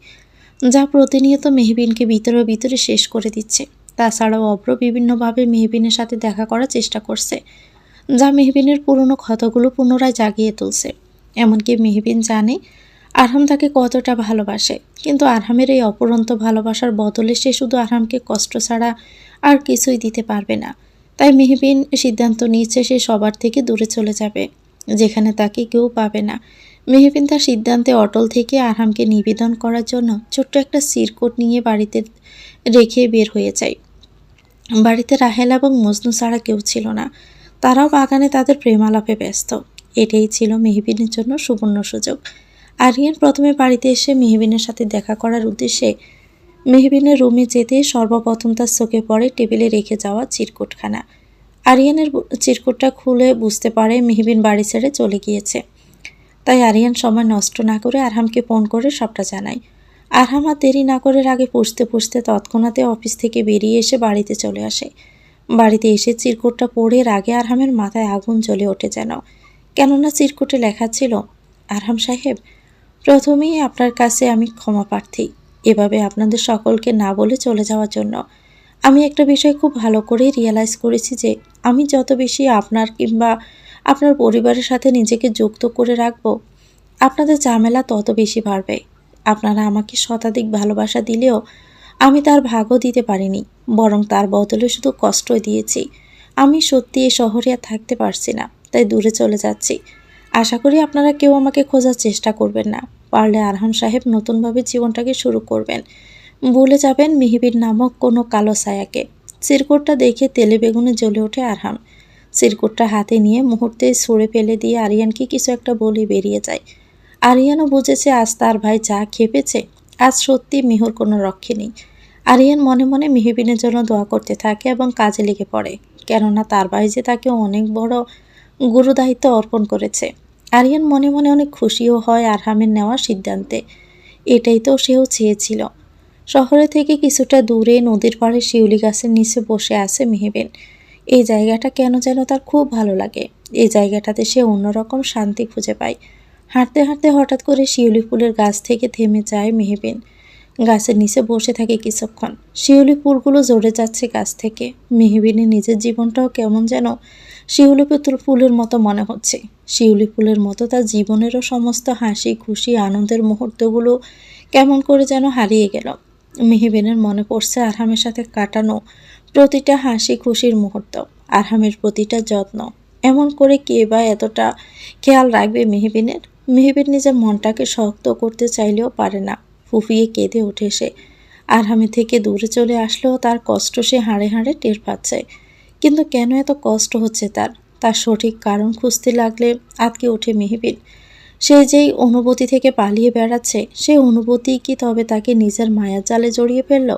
যা প্রতিনিয়ত মেহবিনকে ভিতরে ভিতরে শেষ করে দিচ্ছে। তাছাড়াও অভ্র বিভিন্নভাবে মেহবিনের সাথে দেখা করার চেষ্টা করছে, যা মেহবিনের পুরনো ক্ষতগুলো পুনরায় জাগিয়ে তুলছে। এমনকি মেহবিন জানে আরহাম তাকে কতটা ভালোবাসে, কিন্তু আরহামের এই অপরন্ত ভালোবাসার বদলে সে শুধু আরহামকে কষ্ট ছাড়া আর কিছুই দিতে পারবে না। তাই মেহবিন সিদ্ধান্ত নিয়েছে সে সবার থেকে দূরে চলে যাবে, যেখানে তাকে কেউ পাবে না। মেহবিন তার সিদ্ধান্তে অটল থেকে আরহামকে নিবেদন করার জন্য ছোট্ট একটা চিরকুট নিয়ে বাড়িতে রেখে বের হয়ে যায়। বাড়িতে রাহেল এবং মজনু ছাড়া কেউ ছিল না। তারাও বাগানে তাদের প্রেমালাপে ব্যস্ত। এটাই ছিল মেহবিনের জন্য সুবর্ণ সুযোগ। আরিয়ান প্রথমে বাড়িতে এসে মেহবিনের সাথে দেখা করার উদ্দেশ্যে মেহবিনের রুমে যেতে সর্বপ্রথম তার চোখে পড়ে টেবিলে রেখে যাওয়া চিরকুটখানা। আরিয়ানের চিরকুটটা খুলে বুঝতে পারে মেহবিন বাড়ি ছেড়ে চলে গিয়েছে। তাই আরিয়ান সময় নষ্ট না করে আরহামকে ফোন করে সবটা জানায়। আরহাম আর দেরি না করে আগে পুষতে পুষতে তৎক্ষণাতে অফিস থেকে বেরিয়ে এসে বাড়িতে চলে আসে। বাড়িতে এসে চিরকুটটা পড়ে রাগে আরহামের মাথায় আগুন জ্বলে ওঠে যেন। কেননা চিরকুটে লেখা ছিল, আরহাম সাহেব, প্রথমেই আপনার কাছে আমি ক্ষমা প্রার্থী, এভাবে আপনাদের সকলকে না বলে চলে যাওয়ার জন্য। আমি একটা বিষয় খুব ভালো করে রিয়েলাইজ করেছি যে আমি যত বেশি আপনার কিংবা আপনার পরিবারের সাথে নিজেকে যুক্ত করে রাখবো, আপনাদের ঝামেলা তত বেশি বাড়বে। আপনারা আমাকে শতাধিক ভালোবাসা দিলেও আমি তার ভাগও দিতে পারিনি, বরং তার বদলে শুধু কষ্টই দিয়েছি। আমি সত্যি এই শহরে আর থাকতে পারছি না, তাই দূরে চলে যাচ্ছি। আশা করি আপনারা কেউ আমাকে খোঁজার চেষ্টা করবেন না। পারলে আরহাম সাহেব নতুনভাবে জীবনটাকে শুরু করবেন। ভুলে যাবেন মেহবিন নামক কোনো কালো ছায়াকে। চিরকুটটা দেখে তেলে বেগুনে জ্বলে ওঠে আরহাম। চিরকুটটা হাতে নিয়ে মুহূর্তে ছুঁড়ে ফেলে দিয়ে আরিয়ানকে কিছু একটা বলে বেরিয়ে যায়। আরিয়ানও বুঝেছে আজ তার ভাই যা খেপেছে, আজ সত্যি মিহুর কোনো রক্ষে নেই। আরিয়ান মনে মনে মেহবিনের জন্য দোয়া করতে থাকে এবং কাজে লেগে পড়ে, কেননা তার ভাই যে তাকে অনেক বড় গুরুদায়িত্ব অর্পণ করেছে। আরিয়ান মনে মনে অনেক খুশিও হয় আরহামের নেওয়া সিদ্ধান্তে। এটাই তো সেও চেয়েছিল। শহরে থেকে কিছুটা দূরে নদীর পাড়ে শিউলি গাছের নিচে বসে আছে মেহবিন। এই জায়গাটা কেন যেন তার খুব ভালো লাগে। এই জায়গাটাতে সে অন্যরকম শান্তি খুঁজে পায়। হাঁটতে হাঁটতে হঠাৎ করে শিউলি ফুলের গাছ থেকে থেমে যায় মেহবিন। গাছের নিচে বসে থাকে কিছুক্ষণ। শিউলি ফুলগুলো ঝরে যাচ্ছে গাছ থেকে। মেহবিনের নিজের জীবনটাও কেমন যেন শিউলি ফুলের মতো মনে হচ্ছে। শিউলি ফুলের মতো তার জীবনেরও সমস্ত হাসি খুশি আনন্দের মুহূর্তগুলো কেমন করে যেন হারিয়ে গেল। মেহবিনের মনে পড়ছে আরহামের সাথে কাটানো প্রতিটা হাসি খুশির মুহূর্ত, আরহামের প্রতিটা যত্ন। এমন করে কে বা এতটা খেয়াল রাখবে মেহবিনের? মেহবিন নিজের মনটাকে শক্ত করতে চাইলেও পারে না। ফুফিয়ে কেঁদে ওঠে সে। আরহামের থেকে দূরে চলে আসলেও তার কষ্ট সে হাড়ে হাড়ে টের পাচ্ছে। কিন্তু কেন এত কষ্ট হচ্ছে তার? তার সঠিক কারণ খুঁজতে লাগলে আটকে ওঠে মেহবিন। সে যেই অনুভূতি থেকে পালিয়ে বেড়াচ্ছে, সেই অনুভূতি কি তবে তাকে নিজের মায়ার জালে জড়িয়ে ফেলল?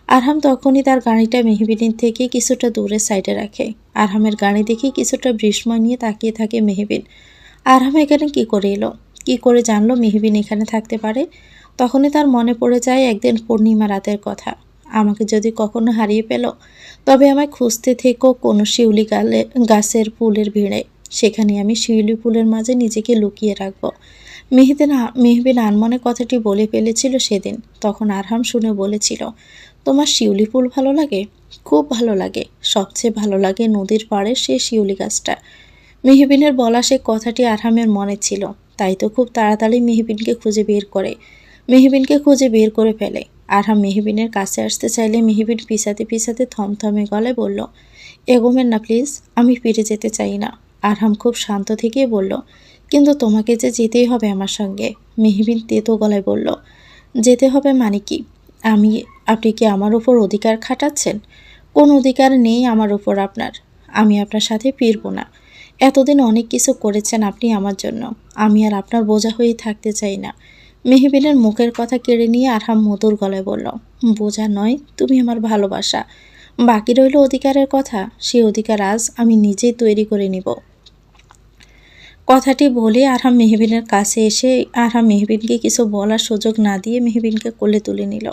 আরহাম তখনই তার গাড়িটা মেহবিনের থেকে কিছুটা দূরে সাইডে রাখে। আরহামের গাড়ি দেখে কিছুটা বিস্ময় নিয়ে তাকিয়ে থাকে মেহবিন। আরহাম এখানে কি করে এলো? কি করে জানলো মেহবিন এখানে থাকতে পারে? তখনই তার মনে পড়ে যায় একদিন পূর্ণিমা রাতের কথা। আমাকে যদি কখনো হারিয়ে পেল, তবে আমায় খুঁজতে থেকো কোনো শিউলি গাছের ফুলের ভিড়ে। সেখানে আমি শিউলি ফুলের মাঝে নিজেকে লুকিয়ে রাখবো। মেহবিন আনমনে কথাটি বলে ফেলেছিল সেদিন। তখন আরহাম শুনে বলেছিল, তোমার শিউলি ফুল ভালো লাগে? খুব ভালো লাগে। সবচেয়ে ভালো লাগে নদীর পাড়ে সে শিউলি গাছটা। মেহবিনের বলা সে কথাটি আরহামের মনে ছিল, তাই তো খুব তাড়াতাড়ি মেহবিনকে খুঁজে বের করে ফেলে। আরহাম মেহবিনের কাছে আসতে চাইলে মেহবিন পিছাতে পিছাতে থমথমে গলায় বলল, এগোবেন না প্লিজ, আমি ফিরে যেতে চাই না। আরহাম খুব শান্ত থেকে বলল, কিন্তু তোমাকে যে যেতেই হবে আমার সঙ্গে। মেহবিন তেতো গলায় বলল, যেতে হবে মানে কি? আপনি কি আমার উপর অধিকার খাটাচ্ছেন? কোন অধিকার নেই আমার উপর আপনার। আমি আপনার সাথে ফিরবো না। এতদিন অনেক কিছু করেছেন আপনি আমার জন্য। আমি আর আপনার বোঝা হয়ে থাকতে চাই না। মেহবিনের মুখের কথা কেড়ে নিয়ে আরহাম মধুর গলায় বলল, বোঝা নয়, তুমি আমার ভালোবাসা। বাকি রইল অধিকারের কথা, সেই অধিকার আজ আমি নিজেই তৈরি করে নিব। কথাটি বলে আরহাম মেহবিনের কাছে এসে আরহাম মেহবিনকে কিছু বলার সুযোগ না দিয়ে মেহবিনকে কোলে তুলে নিল।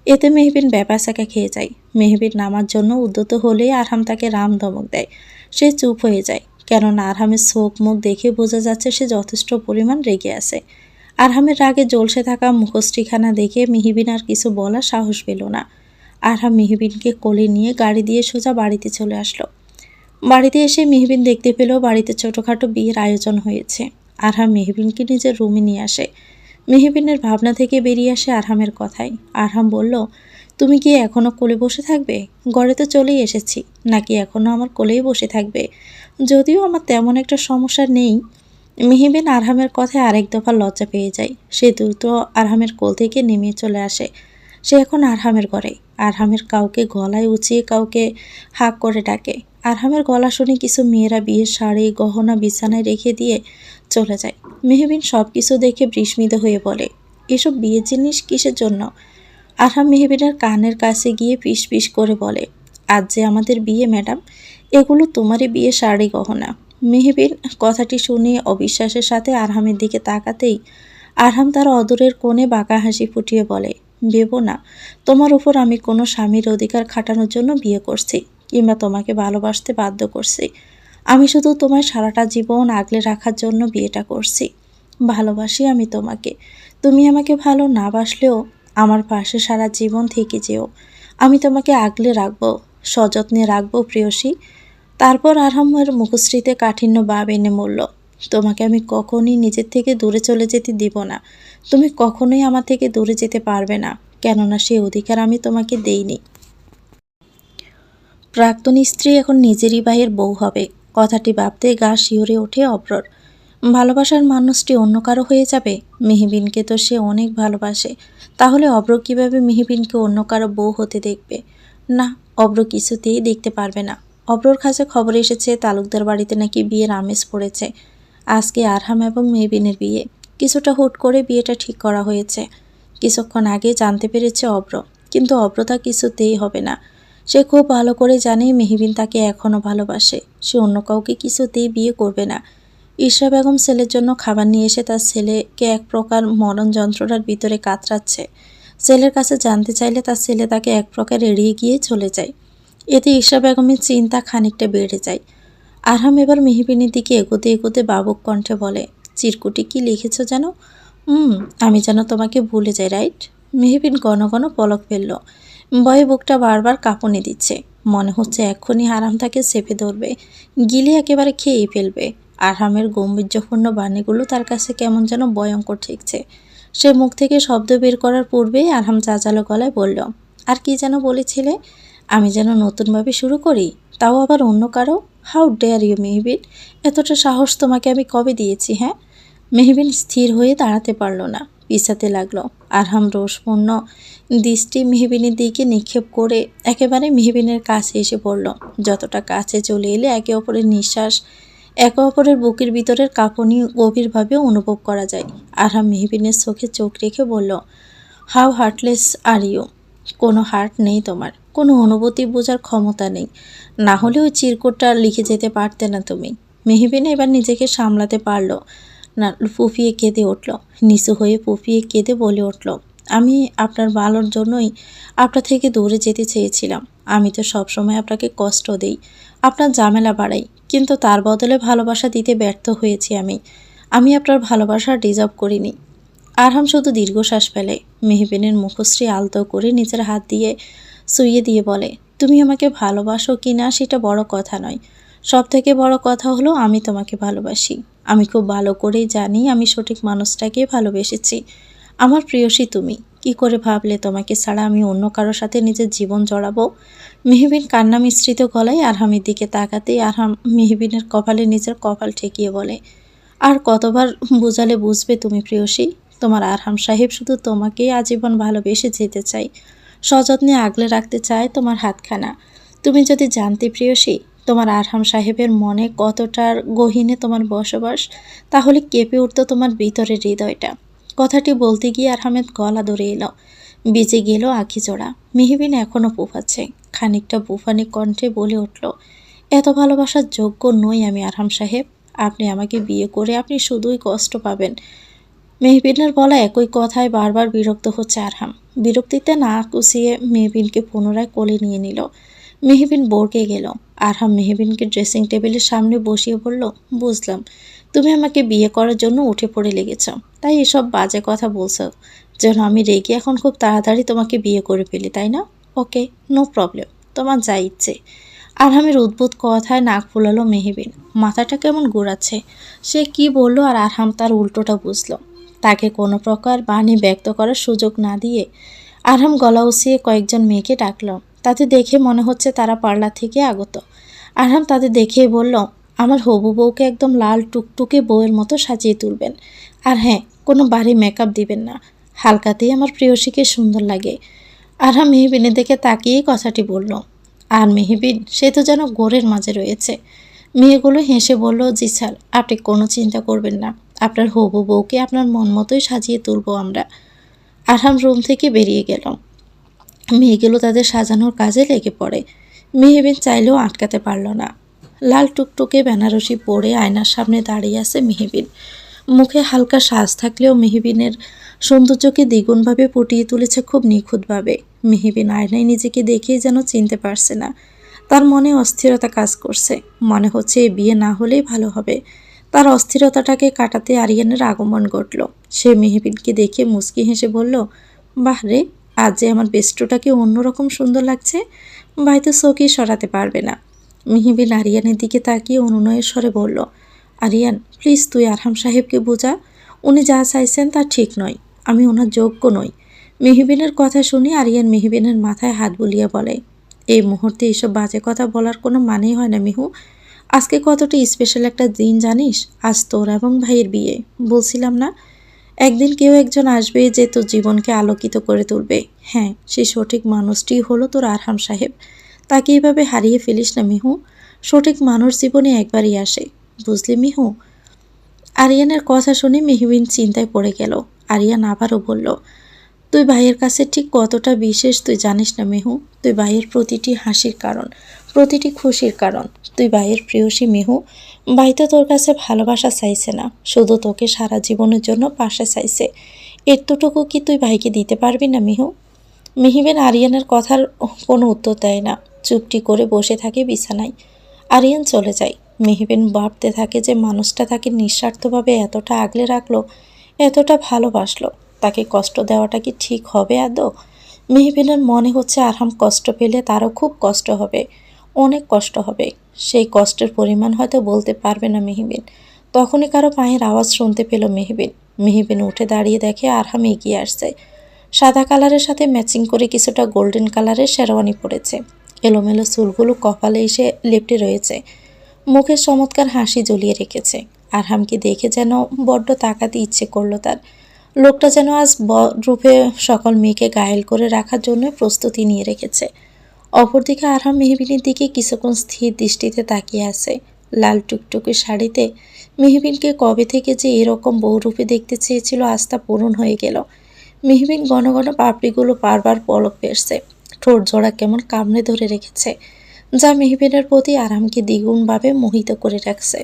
এতে মেহবিন ব্যাপাসাকা খেয়ে যায়। মেহবিন নামার জন্য উদ্যত হলে আরহাম তাকে রাম ধমক দেয়। সে চুপ হয়ে যায়, কেননা আরহামের চোখ মুখ দেখে বোঝা যাচ্ছে সে যথেষ্ট পরিমাণ রেগে আছে। আরহামের রাগে জ্বলসে থাকা মুখশ্রীখানা দেখে মেহবিন আর কিছু বলার সাহস পেল না। আরহাম মেহবিনকে কোলে নিয়ে গাড়ি দিয়ে সোজা বাড়িতে চলে আসলো। বাড়িতে এসে মেহবিন দেখতে পেল বাড়িতে ছোটোখাটো বিয়ের আয়োজন হয়েছে। আরহাম মেহবিনকে নিজের রুমে নিয়ে আসে। মেহবিনের ভাবনা থেকে বেরিয়ে আসে আরহামের কথাই। আরহাম বলল, তুমি কি এখনও কোলে বসে থাকবে? ঘরে তো চলেই এসেছি, নাকি এখনও আমার কোলেই বসে থাকবে? যদিও আমার তেমন একটা সমস্যা নেই। মেহবিন আরহামের কথায় আরেক দফা লজ্জা পেয়ে যায়। সে দ্রুত আরহামের কোল থেকে নেমে চলে আসে। সে এখন আরহামের ঘরে। আরহামের কাউকে গলায় উঁচিয়ে কাউকে হাঁক করে ডাকে। আরহামের গলা শুনে কিছু মেয়েরা বিয়ের শাড়ি গহনা বিছানায় রেখে দিয়ে চলে যায়। মেহবিন সব কিছু দেখে বিস্মিত হয়ে বলে, এসব বিয়ের জিনিস কিসের জন্য? আরহাম মেহবিনের কানের কাছে গিয়ে পিস পিস করে বলে, আজ যে আমাদের বিয়ে ম্যাডাম, এগুলো তোমারই বিয়ে শাড়ি গহনা। মেহবিন কথাটি শুনে অবিশ্বাসের সাথে আরহামের দিকে তাকাতেই আরহাম তার অদূরের কোণে বাঁকা হাসি ফুটিয়ে বলে, ভেবো না তোমার উপর আমি কোনো স্বামীর অধিকার খাটানোর জন্য বিয়ে করছি, কিংবা তোমাকে ভালোবাসতে বাধ্য করছি। আমি শুধু তোমায় সারাটা জীবন আগলে রাখার জন্য বিয়েটা করছি। ভালোবাসি আমি তোমাকে। তুমি আমাকে ভালো না বাসলেও আমার পাশে সারা জীবন থেকে যেও। আমি তোমাকে আগলে রাখবো, সযত্নে রাখবো প্রেয়সী। তারপর আরহামের মুখশ্রীতে কাঠিন্য ভাব এনে মরল। তোমাকে আমি কখনই নিজের থেকে দূরে চলে যেতে দিব না। তুমি কখনোই আমার থেকে দূরে যেতে পারবে না, কেননা সে অধিকার আমি তোমাকে দেইনি। প্রাক্তন স্ত্রী এখন নিজেরই ভাইয়ের বউ হবে, কথাটি ভাবতে গা শিউরে ওঠে অব্রর। ভালোবাসার মানুষটি অন্য কারো হয়ে যাবে? মেহবিনকে তো সে অনেক ভালোবাসে, তাহলে অব্র কিভাবে মেহবিনকে অন্য কারো বউ হতে দেখবে? না, অব্র কিছুতেই দেখতে পারবে না। অব্রর কাছে খবর এসেছে তালুকদার বাড়িতে নাকি বিয়ের আমেজ পড়েছে। আজকে আরহাম এবং মেহবিনের বিয়ে। কিছুটা হুট করে বিয়েটা ঠিক করা হয়েছে। কিছুক্ষণ আগে জানতে পেরেছে অব্র, কিন্তু অব্র তা কিছুতেই হবে না। সে খুব ভালো করে জানে মেহবিন তাকে এখনও ভালোবাসে। সে অন্য কাউকে কিছুতেই বিয়ে করবে না। ঈশা বেগম ছেলের জন্য খাবার নিয়ে এসে তার ছেলেকে এক প্রকার মরণ যন্ত্রণার ভিতরে কাতরাচ্ছে। ছেলের কাছে জানতে চাইলে তার ছেলে তাকে এক প্রকার এড়িয়ে গিয়ে চলে যায়। এতে ঈশা বেগমের চিন্তা খানিকটা বেড়ে যায়। আরহাম এবার মেহবিনের দিকে এগোতে এগোতে বাবুক কণ্ঠে বলে, চিরকুটে কি লিখেছ যেন? আমি যেন তোমাকে ভুলে যাই, রাইট? মেহবিন ঘন ঘন পলক ফেলল। ভয়ে বুকটা বারবার কাঁপুনি দিচ্ছে। মনে হচ্ছে এক্ষুনি আরহাম তাকে চেপে ধরবে, গিলে একেবারে খেয়েই ফেলবে। আরহামের গম্ভীর্যপূর্ণ বাণীগুলো তার কাছে কেমন যেন ভয়ঙ্কর ঠেকছে। সে মুখ থেকে শব্দ বের করার পূর্বেই আরহাম চাচালো গলায় বলল, আর কি যেন বলেছিলে? আমি যেন নতুনভাবে শুরু করি, তাও আবার অন্য কারো? How dare you Mehbeen! এতটা সাহস তোমাকে আমি কবে দিয়েছি, হ্যাঁ? মেহবিন স্থির হয়ে দাঁড়াতে পারল না, পিছাতে লাগলো। আরহাম রোষপূর্ণ দৃষ্টি মেহবিনের দিকে নিক্ষেপ করে একেবারে মেহবিনের কাছে এসে পড়ল। যতটা কাছে চলে এলে একে অপরের নিঃশ্বাস, একে অপরের বুকের ভিতরের কাঁপুনি গভীরভাবে অনুভব করা যায়। আরহাম মেহবিনের চোখে চোখ রেখে বলল, হাউ হার্টলেস আর ইউ! কোনো হার্ট নেই তোমার, কোনো অনুভূতি বোঝার ক্ষমতা নেই। না হলে ওই চিরকুটটা লিখে যেতে পারতে না তুমি। মেহবিন এবার নিজেকে সামলাতে পারল না, ফুফিয়ে কেঁদে উঠল। নিচু হয়ে ফুফিয়ে কেঁদে বলে উঠল, আমি আপনার ভালোর জন্যই আপনার থেকে দূরে যেতে চেয়েছিলাম। আমি তো সবসময় আপনাকে কষ্ট দেই, আপনার ঝামেলা বাড়াই, কিন্তু তার বদলে ভালোবাসা দিতে ব্যর্থ হয়েছি আমি আপনার ভালোবাসা ডিজার্ভ করিনি। আরহাম শুধু দীর্ঘশ্বাস ফেলে। মেহবিনের মুখশ্রী আলতো করে নিজের হাত দিয়ে শুইয়ে দিয়ে বলে, তুমি আমাকে ভালোবাসো কি না সেটা বড় কথা নয়। সব থেকে বড় কথা হলো আমি তোমাকে ভালোবাসি। আমি খুব ভালো করেই জানি আমি সঠিক মানুষটাকে ভালোবেসেছি। আমার প্রিয়সী তুমি। কি করে ভাবলে তোমাকে ছাড়া আমি অন্য কারোর সাথে নিজের জীবন জড়াবো? মেহবিন কান্না মিশ্রিত গলায় আরহামের দিকে তাকাতেই আরহাম মেহবিনের কপালে নিজের কপাল ঠেকিয়ে বলে, আর কতবার বোঝালে বুঝবে তুমি প্রেয়সী? তোমার আরহাম সাহেব শুধু তোমাকেই আজীবন ভালোবেসে যেতে চাই, সযত্নে আগলে রাখতে চায় তোমার হাতখানা। তুমি যদি জানতে প্রেয়সী, তোমার আরহাম সাহেবের মনে কতটার গহীনে তোমার বসবাস, তাহলে কেঁপে উঠত তোমার ভিতরের হৃদয়টা। কথাটি বলতে গিয়ে আরহামের গলা ধরে এলো, বেজে গেল আঁখি জোড়া। মেহবিন এখনও বুফাচ্ছে। খানিকটা বুফানি কণ্ঠে বলে উঠল, এত ভালোবাসার যোগ্য নই আমি আরহাম সাহেব। আপনি আমাকে বিয়ে করে আপনি শুধুই কষ্ট পাবেন। মেহবিনের বলা একই কথায় বারবার বিরক্ত হচ্ছে আরহাম। বিরক্তিতে না কুচিয়ে মেহবিনকে পুনরায় কোলে নিয়ে নিল। মেহবিন বরকে গেল। আরহাম মেহবিনকে ড্রেসিং টেবিলের সামনে বসিয়ে বলল, বুঝলাম তুমি আমাকে বিয়ে করার জন্য উঠে পড়ে লেগেছ, তাই এসব বাজে কথা বলছো যেন আমি রেগে এখন খুব তাড়াতাড়ি তোমাকে বিয়ে করে ফেলি, তাই না? ওকে, নো প্রবলেম, তোমার যা ইচ্ছে। আরহামের উদ্ভুত কথায় নাক ফুলালো মেহবিন। মাথাটা কেমন ঘোরাচ্ছে। সে কি বলল আর আরহাম তার উল্টোটা বুঝল। তাকে কোনো প্রকার বাণী ব্যক্ত করার সুযোগ না দিয়ে আরহাম গলা উঁচিয়ে কয়েকজন মেয়েকে ডাকল। তাদের দেখে মনে হচ্ছে তারা পার্লার থেকে আগত। আরহাম তাদের দেখেই বলল, আমার হবু বউকে একদম লাল টুকটুকে বউয়ের মতো সাজিয়ে তুলবেন। আর হ্যাঁ, কোনো বাড়ি মেকআপ দিবেন না, হালকাতেই আমার প্রেয়সীকে সুন্দর লাগে। আরহাম মেহবিনের দিকে তাকিয়েই কথাটি বলল। আর মেহবিন সে তো যেন গোরের মাঝে রয়েছে। মেয়েগুলো হেসে বলল, জি স্যার, আপনি কোনো চিন্তা করবেন না, আপনার হবু বউকে আপনার মন মতোই সাজিয়ে তুলবো আমরা। আরহাম রুম থেকে বেরিয়ে গেল। মেয়েগুলো তাদের সাজানোর কাজে লেগে পড়ে। মেহবিন চাইলেও আটকাতে পারল না। লাল টুকটুকে বেনারসি পরে আয়নার সামনে দাঁড়িয়ে আছে মেহবিন। মুখে হালকা সাজ থাকলেও মেহবিনের সৌন্দর্যকে দ্বিগুণভাবে ফুটিয়ে তুলেছে খুব নিখুঁতভাবে। মেহবিন আয়নায় নিজেকে দেখেই যেন চিনতে পারছে না। তার মনে অস্থিরতা কাজ করছে। মনে হচ্ছে এই বিয়ে না হলেই ভালো হবে। তার অস্থিরতাটাকে কাটাতে আরিয়ানের আগমন ঘটল। সে মেহবিনকে দেখে মুচকি হেসে বলল, বাহ রে, আজ যে আমার বেস্টুটাকে অন্যরকম সুন্দর লাগছে, ভাই তো চোখই সরাতে পারবে না। মেহবিন আরিয়ানের দিকে তাকিয়ে অনুনয়ের স্বরে বলল, আরিয়ান প্লিজ তুই আরহাম সাহেবকে বোঝা, উনি যা চাইছেন তা ঠিক নয়, আমি ওনার যোগ্য নই। মেহবিনের কথা শুনে আরিয়ান মেহবিনের মাথায় হাত বুলিয়ে বলে, এই মুহূর্তে এসব বাজে কথা বলার কোনো মানেই হয় না মিহু। আজকে কতটা স্পেশাল একটা দিন জানিস, আজ তোর এবং ভাইয়ের বিয়ে। বলছিলাম না একদিন কেউ একজন আসবে যে তোর জীবনকে আলোকিত করে তুলবে। হ্যাঁ, সেই সঠিক মানুষটি হলো তোর আরহাম সাহেব। তাকে এভাবে হারিয়ে ফেলিস না মিহু। সঠিক মানুষ জীবনে একবারই আসে, বুঝলি মিহু? আরিয়ানের কথা শুনে মেহবিন চিন্তায় পড়ে গেল। আরিয়ান আবারও বলল, তুই ভাইয়ের কাছে ঠিক কতটা বিশেষ তুই জানিস না মেহু। তুই ভাইয়ের প্রতিটি হাসির কারণ, প্রতিটি খুশির কারণ। তুই ভাইয়ের প্রেয়সী মেহু। ভাই তো তোর কাছে ভালোবাসা চাইছে না, শুধু তোকে সারা জীবনের জন্য পাশে চাইছে। এতটুকু কি তুই ভাইকে দিতে পারবি না মেহু? মেহবিন আরিয়ানের কথার কোনো উত্তর দেয় না, চুপটি করে বসে থাকে বিছানায়। আরিয়ান চলে যায়। মেহবিন ভাবতে থাকে যে মানুষটা তাকে নিঃস্বার্থভাবে এতটা আগলে রাখলো, এতটা ভালোবাসলো, তাকে কষ্ট দেওয়াটা কি ঠিক হবে আদৌ? মেহবিনের মনে হচ্ছে আরহাম কষ্ট পেলে তারও খুব কষ্ট হবে, অনেক কষ্ট হবে। সেই কষ্টের পরিমাণ হয়তো বলতে পারবে না মেহবিন। তখনই কারো পায়ের আওয়াজ শুনতে পেল মেহবিন। মেহবিন উঠে দাঁড়িয়ে দেখে আরহাম এগিয়ে আসছে। সাদা কালারের সাথে ম্যাচিং করে কিছুটা গোল্ডেন কালারের শেরওয়ানি পরেছে। এলোমেলো চুলগুলো কপালে এসে লেপ্টে রয়েছে, মুখে চমৎকার হাসি ঝুলিয়ে রেখেছে। আরহামকে দেখে যেন বড্ড তাকাতে ইচ্ছে করলো তার। লোকটা যেন আজ রূপে সকল মেয়েকে ঘায়েল করে রাখার জন্য প্রস্তুতি নিয়ে রেখেছে। অপরদিকে আরহাম মেহবিনের দিকে কিছুক্ষণ স্থির দৃষ্টিতে তাকিয়ে আছে। লাল টুকটুকে শাড়িতে মেহবিনকে কবে থেকে যে এরকম বহুরূপে দেখতে চেয়েছিল, আজ তা পূরণ হয়ে গেল। মেহবিন ঘন ঘন পাপড়িগুলো বারবার পলক ফেলছে, ঠোঁট জোড়া কেমন কামড়ে ধরে রেখেছে, যা মেহবিনের প্রতি আরামকে দ্বিগুণভাবে মোহিত করে রাখছে।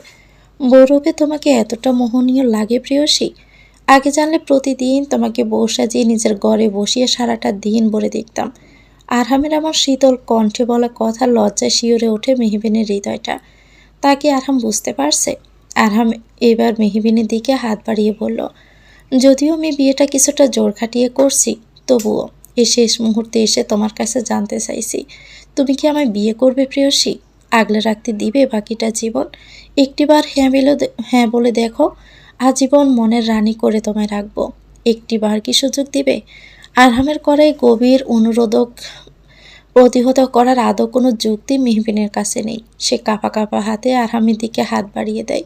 বৌরূপে তোমাকে এতটা মোহনীয় লাগে প্রেয়সী? আগে জানলে প্রতিদিন তোমাকে বউ সাজিয়ে নিজের ঘরে বসিয়ে সারাটা দিন ভরে দেখতাম। আরহামের এমন শীতল কণ্ঠে বলা কথা লজ্জায় শিউরে ওঠে মেহবিনের হৃদয়টা। তাকে আরহাম বুঝতে পারছে? আরহাম এবার মেহবিনের দিকে হাত বাড়িয়ে বলল, যদিও আমি বিয়েটা কিছুটা জোর খাটিয়ে করছি, তবুও এই শেষ মুহূর্তে এসে তোমার কাছে জানতে চাইছি, তুমি কি আমায় বিয়ে করবে প্রেয়সী? আগলে রাখতে দিবে বাকিটা জীবন? একটিবার হ্যাঁ বলে দেখো, আজীবন মনের রানী করে তোমায় রাখবো। একটিবার কি সুযোগ দিবে? আরহামের করাই গভীর অনুরোধক প্রতিহত করার আদৌ কোনো যুক্তি মেহবিনের কাছে নেই। সে কাঁপা কাঁপা হাতে আরহামের দিকে হাত বাড়িয়ে দেয়।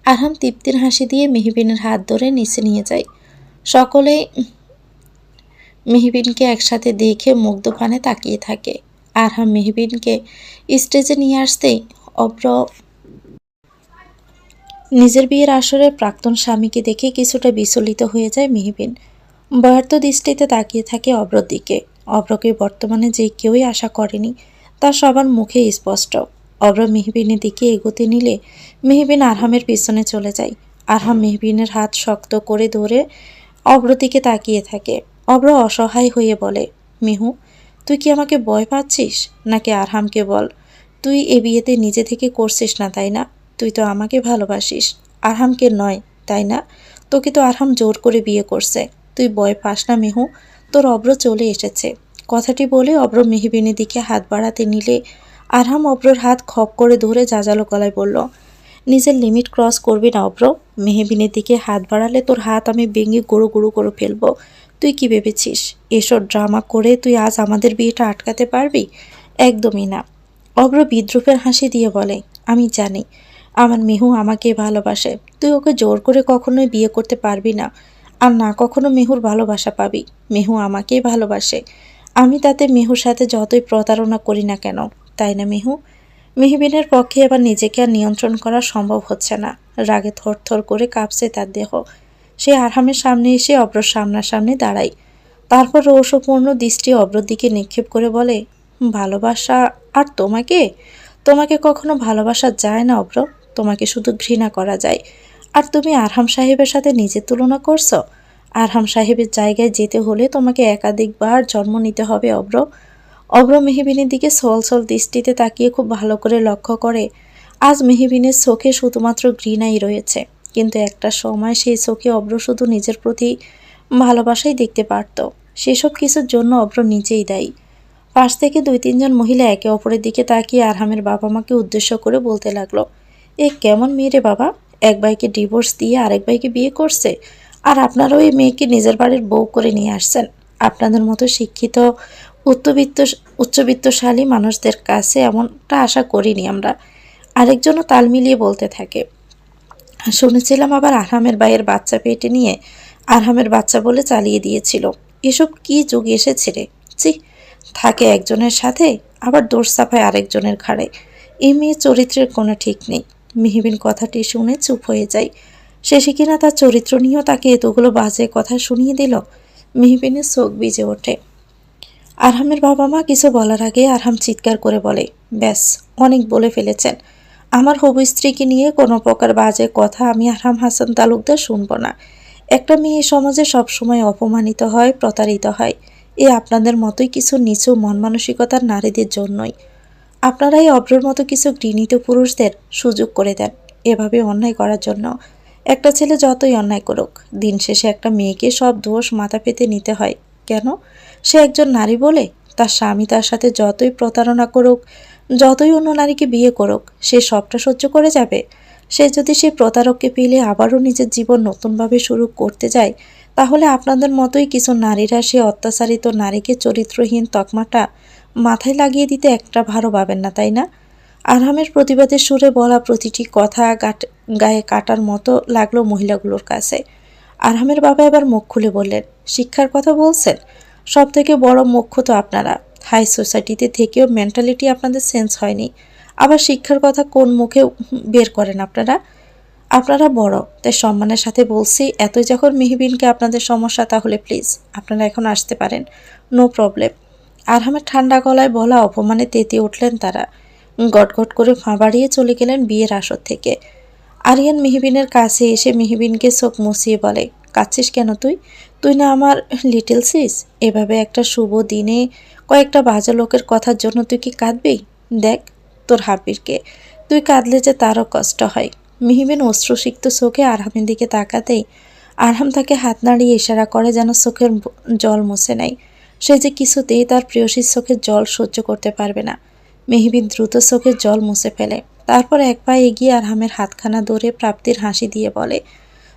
আরহাম তৃপ্তির হাসি দিয়ে মেহবিনের হাত ধরে নিচে নিয়ে যায়। সকলেই মেহবিনকে একসাথে দেখে মুগ্ধ পানে তাকিয়ে থাকে। আরহাম মেহবিনকে স্টেজে নিয়ে আসতেই অব্র নিজের বিয়ের আসরে প্রাক্তন স্বামীকে দেখে কিছুটা বিচলিত হয়ে যায় মেহবিন। ব্যর্থ দৃষ্টিতে তাকিয়ে থাকে অব্রর দিকে। অব্রকে বর্তমানে যে কেউই আশা করেনি, তা সবার মুখে স্পষ্ট। অব্র মেহবিনের দিকে এগোতে নিলে মেহবিন আরহামের পিছনে চলে যায়। আরহাম মেহবিনের হাত শক্ত করে ধরে অব্র দিকে তাকিয়ে থাকে। অব্র অসহায় হয়ে বলে, মিহু তুই কি আমাকে ভয় পাচ্ছিস? নাকি আরহামকে বল, তুই এ বিয়েতে নিজে থেকে করছিস না তাই না? তুই তো আমাকে ভালোবাসিস, আরহামকে নয় তাই না? তোকে তো আরহাম জোর করে বিয়ে করছে, তুই ভয় পাস না মিহু, তোর অব্র চলে এসেছে। কথাটি বলে অব্র মেহবিনের দিকে হাত বাড়াতে নিলে আরহাম অব্রর হাত খপ করে ধরে জাজালো গলায় বলল, নিজের লিমিট ক্রস করবি না অব্র। মেহবিনের দিকে হাত বাড়ালে তোর হাত আমি ভেঙে গুঁড়ো গুঁড়ো করে ফেলবো। তুই কি ভেবেছিস এসব ড্রামা করে তুই আজ আমাদের বিয়েটা আটকাতে পারবি? একদমই না। অব্র বিদ্রুপের হাসি দিয়ে বলে, আমি জানি আমার মিহু আমাকে ভালোবাসে, তুই ওকে জোর করে কখনোই বিয়ে করতে পারবি না, আর না কখনো মেহুর ভালোবাসা পাবি। মেহু আমাকেই ভালোবাসে, আমি তাতে মেহুর সাথে যতই প্রতারণা করি না কেন, তাই না মেহু? মেহবিনের পক্ষে এবার নিজেকে আর নিয়ন্ত্রণ করা সম্ভব হচ্ছে না। রাগে থরথর করে কাঁপছে তার দেহ। সে আরহামের সামনে এসে অব্রর সামনাসামনি দাঁড়ায়। তারপর রৌষপূর্ণ দৃষ্টি অব্রর দিকে নিক্ষেপ করে বলে, ভালোবাসা? আর তোমাকে? তোমাকে কখনো ভালোবাসা যায় না অব্র, তোমাকে শুধু ঘৃণা করা যায়। আর তুমি আরহাম সাহেবের সাথে নিজের তুলনা করছো? আরহাম সাহেবের জায়গায় যেতে হলে তোমাকে একাধিকবার জন্ম নিতে হবে অব্র। অব্র মেহবিনের দিকে ছলছল দৃষ্টিতে তাকিয়ে খুব ভালো করে লক্ষ্য করে। আজ মেহবিনের চোখে শুধুমাত্র ঘৃণাই রয়েছে, কিন্তু একটা সময় সেই চোখে অব্র শুধু নিজের প্রতি ভালোবাসাই দেখতে পারত। সেসব কিছুর জন্য অব্র নিজেই দায়ী। পাশ থেকে 2-3 জন মহিলা একে অপরের দিকে তাকিয়ে আরহামের বাবা মাকে উদ্দেশ্য করে বলতে লাগলো, এ কেমন মেয়ে রে বাবা, এক ভাইকে ডিভোর্স দিয়ে আরেক ভাইকে বিয়ে করছে, আর আপনারাও এই মেয়েকে নিজের বাড়ির বউ করে নিয়ে আসছেন। আপনাদের মতো শিক্ষিত উচ্চবিত্ত উচ্চবিত্তশালী মানুষদের কাছে এমনটা আশা করিনি আমরা। আরেকজনও তাল মিলিয়ে বলতে থাকে, শুনেছিলাম আবার আরহামের ভাইয়ের বাচ্চা পেটে নিয়ে আরহামের বাচ্চা বলে চালিয়ে দিয়েছিল। এসব কি যুগ এসেছে রে, ছি। থাকে একজনের সাথে, আবার দোষ চাপায় আরেকজনের ঘাড়ে। এই মেয়ে চরিত্রের কোনো ঠিক নেই। মেহবিন কথাটি শুনে চুপ হয়ে যায়। শেষে কিনা তার চরিত্র নিয়েও তাকে এতগুলো বাজে কথা শুনিয়ে দিল। মেহবিনের চোখ ভিজে ওঠে। আরহামের বাবা মা কিছু বলার আগে আরহাম চিৎকার করে বলে, ব্যাস, অনেক বলে ফেলেছেন। আমার হবু স্ত্রীকে নিয়ে কোনো প্রকার বাজে কথা আমি আরহাম হাসান তালুকদার শুনব না। একটা মেয়ে সমাজে সবসময় অপমানিত হয়, প্রতারিত হয়, এ আপনাদের মতোই কিছু নিচু মন মানসিকতার নারীদের জন্যই। আপনারাই অব্রের মতো কিছু ঘৃণিত পুরুষদের সুযোগ করে দেন এভাবে অন্যায় করার জন্য। একটা ছেলে যতই অন্যায় করুক, দিন শেষে একটা মেয়েকে সব দোষ মাথা পেতে নিতে হয় কেন? সে একজন নারী বলে। তার স্বামী তার সাথে যতই প্রতারণা করুক, যতই অন্য নারীকে বিয়ে করুক, সে সবটা সহ্য করে যাবে? সে যদি সেই প্রতারককে পেলে আবারও নিজের জীবন নতুনভাবে শুরু করতে যায়, তাহলে আপনাদের মতোই কিছু নারীরা সে অত্যাচারিত নারীকে চরিত্রহীন তকমাটা মাথায় লাগিয়ে দিতে একটা ভারও পাবেন না, তাই না? আরহামের প্রতিবাদের সুরে বলা প্রতিটি কথা গায়ে কাটার মতো লাগলো মহিলাগুলোর কাছে। আরহামের বাবা এবার মুখ খুলে বললেন, শিক্ষার কথা বলছেন? সব থেকে বড় মুখ্য তো আপনারা। হাই সোসাইটিতে থেকেও মেন্টালিটি আপনাদের সেন্স হয়নি, আবার শিক্ষার কথা কোন মুখে বের করেন আপনারা? আপনারা বড়, তাই সম্মানের সাথে বলছি, এতই যখন মেহবিনকে আপনাদের সমস্যা, তাহলে প্লিজ আপনারা এখন আসতে পারেন, নো প্রবলেম। আরহামের ঠান্ডা গলায় বলা অপমানে তেতে উঠলেন তারা। গটগট করে ফাঁ বাড়িয়ে চলে গেলেন বিয়ের আসর থেকে। আরিয়ান মেহবিনের কাছে এসে মেহবিনকে চোখ মুছিয়ে বলে, কাঁদছিস কেন তুই? তুই না আমার লিটল সিস? এভাবে একটা শুভ দিনে কয়েকটা বাজে লোকের কথার জন্য তুই কি কাঁদবি? দেখ তোর হাবিরকে, তুই কাঁদলে যে তারও কষ্ট হয়। মেহবিন অশ্রুসিক্ত চোখে আরহামের দিকে তাকাতেই আরহাম তাকে হাত নাড়িয়ে ইশারা করে যেন চোখের জল মুছে নেয়। সে যে কিছুতেই তার প্রেয়সীর চোখের জল সহ্য করতে পারবে না। মেহবিন দ্রুত চোখের জল মুছে ফেলে, তারপর এক পা এগিয়ে আরহামের হাতখানা ধরে প্রাপ্তির হাসি দিয়ে বলে,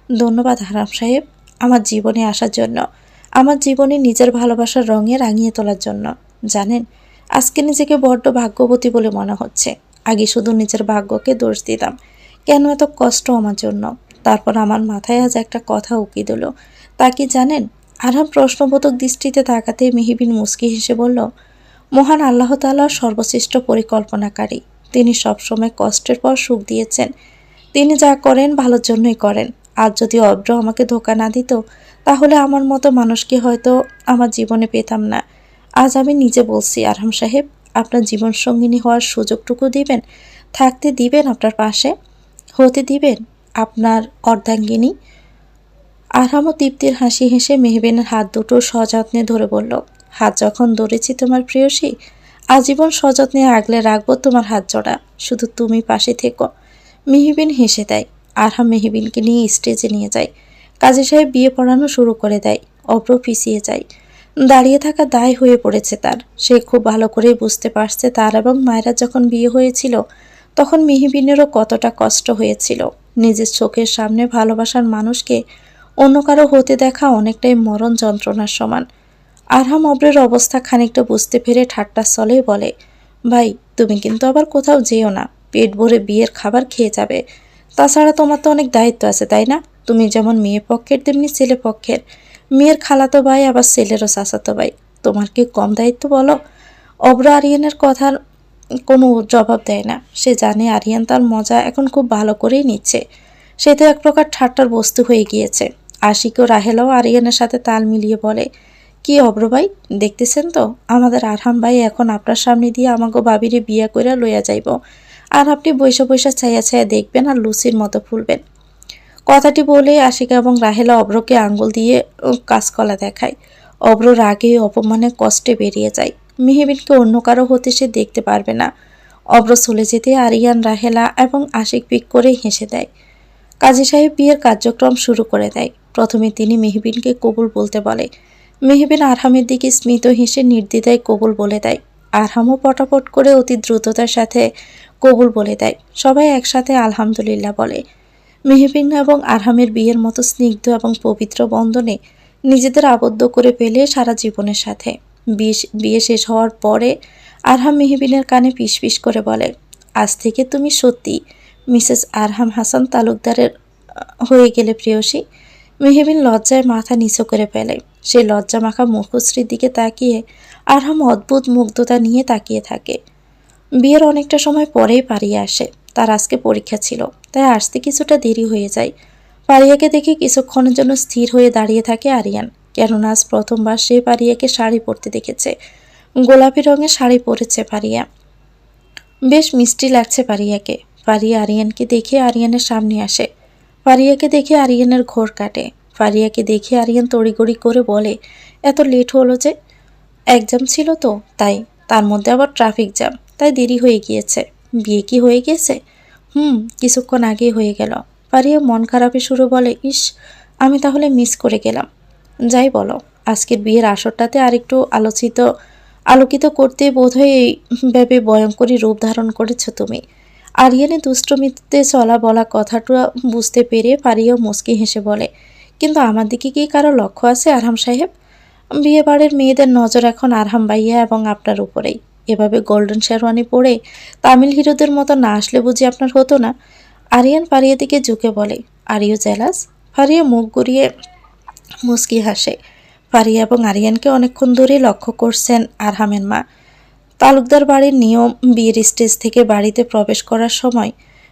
ধন্যবাদ আরহাম সাহেব, আমার জীবনে আসার জন্য, আমার জীবনে নিজের ভালোবাসার রঙে রাঙিয়ে তোলার জন্য। জানেন, আজকে নিজেকে বড্ড ভাগ্যবতী বলে মনে হচ্ছে। আগে শুধু নিজের ভাগ্যকে দোষ দিতাম, কেন এত কষ্ট আমার জন্য। তারপর আমার মাথায় আজ একটা কথা উকি দিল। তা কি জানেন? আরহাম প্রশ্নবোধক দৃষ্টিতে তাকাতে মেহবিন মুচকি হেসে বলল, মহান আল্লাহ তাআলা সর্বশ্রেষ্ঠ পরিকল্পনাকারী। তিনি সবসময় কষ্টের পর সুখ দিয়েছেন। তিনি যা করেন ভালোর জন্যই করেন। আজ যদি অব্র আমাকে ধোকা না দিত, তাহলে আমার মতো মানুষকে হয়তো আমার জীবনে পেতাম না। আজ আমি নিজে বলছি, আরহাম সাহেব, আপনার জীবন সঙ্গিনী হওয়ার সুযোগটুকু দিবেন, থাকতে দিবেন আপনার পাশে, হতে দিবেন আপনার অর্ধাঙ্গিনী। আরহামও তৃপ্তির হাসি হেসে মেহবিনের হাত দুটো সযত্নে ধরে বলল, হাত যখন ধরেছি তোমার প্রেয়সী, আজীবন সযত্নে আগলে রাখবো তোমার হাত জোড়া, শুধু তুমি পাশে থেকো। মেহবিন হেসে দেয়। আরহাম মেহবিনকে নিয়ে স্টেজে নিয়ে যায়। কাজী সাহেব বিয়ে পড়ানো শুরু করে দেয়। অব্র পিছিয়ে যায়। দাঁড়িয়ে থাকা দায় হয়ে পড়েছে তার। সে খুব ভালো করেই বুঝতে পারছে তার এবং মায়েরা যখন বিয়ে হয়েছিল, তখন মেহবিনেরও কতটা কষ্ট হয়েছিল। নিজের চোখের সামনে ভালোবাসার মানুষকে অন্য কারো হতে দেখা অনেকটাই মরণ যন্ত্রণার সমান। আরহাম অব্রের অবস্থা খানিকটা বুঝতে পেরে ঠাট্টার ছলেই বলে, ভাই, তুমি কিন্তু আবার কোথাও যেও না, পেট ভরে বিয়ের খাবার খেয়ে যাবে। তাছাড়া তোমার তো অনেক দায়িত্ব আছে, তাই না? তুমি যেমন মেয়ে পক্ষের তেমনি ছেলে পক্ষের। মেয়ের খালাতো ভাই, আবার ছেলেরও চাচাতো ভাই। তোমার কি কম দায়িত্ব বলো? অব্র আরিয়ানের কথার কোনো জবাব দেয় না। সে জানে আরিয়ান তার মজা এখন খুব ভালো করেই নিচ্ছে। সে তো এক প্রকার ঠাট্টার বস্তু হয়ে গিয়েছে। আশিক ও রাহেলাও আরিয়ানের সাথে তাল মিলিয়ে বলে, কি অব্র ভাই, দেখতেছেন তো আমাদের আরহাম ভাই এখন আপনার সামনে দিয়ে আমাকে বাবিরে বিয়া কইরা লইয়া যাইব, আর আপনি বৈশা বৈশা ছায়া ছায়া দেখবেন আর লুচির মতো ফুলবেন। কথাটি বলে আশিকা এবং রাহেলা অব্রকে আঙ্গুল দিয়ে কাঁচকলা দেখায়। অব্র রাগে অপমানে কষ্টে বেরিয়ে যায়। মেহবিনকে অন্য কারো হতে সে দেখতে পারবে না। অব্র চলে যেতে আরিয়ান, রাহেলা এবং আশিক পিক করে হেসে দেয়। কাজী সাহেব বিয়ের কার্যক্রম শুরু করে দেয়। প্রথমে তিনি মেহবিনকে কবুল বলতে বলে। মেহবিন আরহামের দিকে স্মিত হেসে নির্দ্বিধায় কবুল বলে দেয়। আরহামও পটাপট করে অতি দ্রুততার সাথে কবুল বলে দেয়। সবাই একসাথে আলহামদুলিল্লাহ বলে। মেহবিন এবং আরহামের বিয়ের মতো স্নিগ্ধ এবং পবিত্র বন্ধনে নিজেদের আবদ্ধ করে ফেলে সারা জীবনের সাথে। বিয়ে শেষ হওয়ার পরে আরহাম মেহবিনের কানে ফিসফিস করে বলে, আজ থেকে তুমি সত্যি মিসেস আরহাম হাসান তালুকদারের হয়ে গেলে প্রেয়সী। মেহবিন লজ্জায় মাথা নিচু করে ফেলে। সেই লজ্জা মাখা মুখশ্রীর দিকে তাকিয়ে আরহাম অদ্ভুত মুগ্ধতা নিয়ে তাকিয়ে থাকে। বিয়ের অনেকটা সময় পরেই পারিয়া আসে। তার আজকে পরীক্ষা ছিল, তাই আসতে কিছুটা দেরি হয়ে যায়। পারিয়াকে দেখে কিছুক্ষণের জন্য স্থির হয়ে দাঁড়িয়ে থাকে আরিয়ান, কেননা আজ প্রথমবার সে পারিয়াকে শাড়ি পরতে দেখেছে। গোলাপি রঙের শাড়ি পরেছে পারিয়া, বেশ মিষ্টি লাগছে পারিয়াকে। পারিয়া আরিয়ানকে দেখে আরিয়ানের সামনে আসে। পারিয়াকে দেখে আরিয়ানের ঘোর কাটে। পারিয়াকে দেখে আরিয়ান তড়িগড়ি করে বলে, এত লেট হলো যে? এক্সাম ছিল তো তাই, তার মধ্যে আবার ট্রাফিক জ্যাম, তাই দেরি হয়ে গিয়েছে। বিয়ে কি হয়ে গেছে? কিছুক্ষণ আগেই হয়ে গেল। পারিয়া মন খারাপে সুরে বলে, ইস, আমি তাহলে মিস করে গেলাম। যাই বলো, আজকের বিয়ের আসরটাতে আরেকটু আলোকিত করতে বোধহয় এই ভেবে ভয়ঙ্করী রূপ ধারণ করেছ তুমি। আরিয়ানে দুষ্টমিতে চলা বলা কথাটা বুঝতে পেরে পারিয়াও মুচকি হেসে বলে, কিন্তু আমার দিকে কি কারো লক্ষ্য আছে আরহাম সাহেব? বিয়ে বাড়ির মেয়েদের নজর এখন আরহাম ভাইয়া এবং আপনার উপরেই। এভাবে গোল্ডেন শেরওয়ানি পরে তামিল হিরোদের মতো না আসলে বুঝি আপনার হতো না? আরিয়ান পারিয়া দিকে ঝুঁকে বলে, আর ইউ জেলাস? পারিয়া মুখ ঘুরিয়ে মুচকি হাসে। পারিয়া এবং আরিয়ানকে অনেকক্ষণ ধরে লক্ষ্য করছেন আরহামের মা। তালুকদার বাড়ির নিয়ম, বিয়ের স্টেজ থেকে বাড়িতে প্রবেশ করার সময়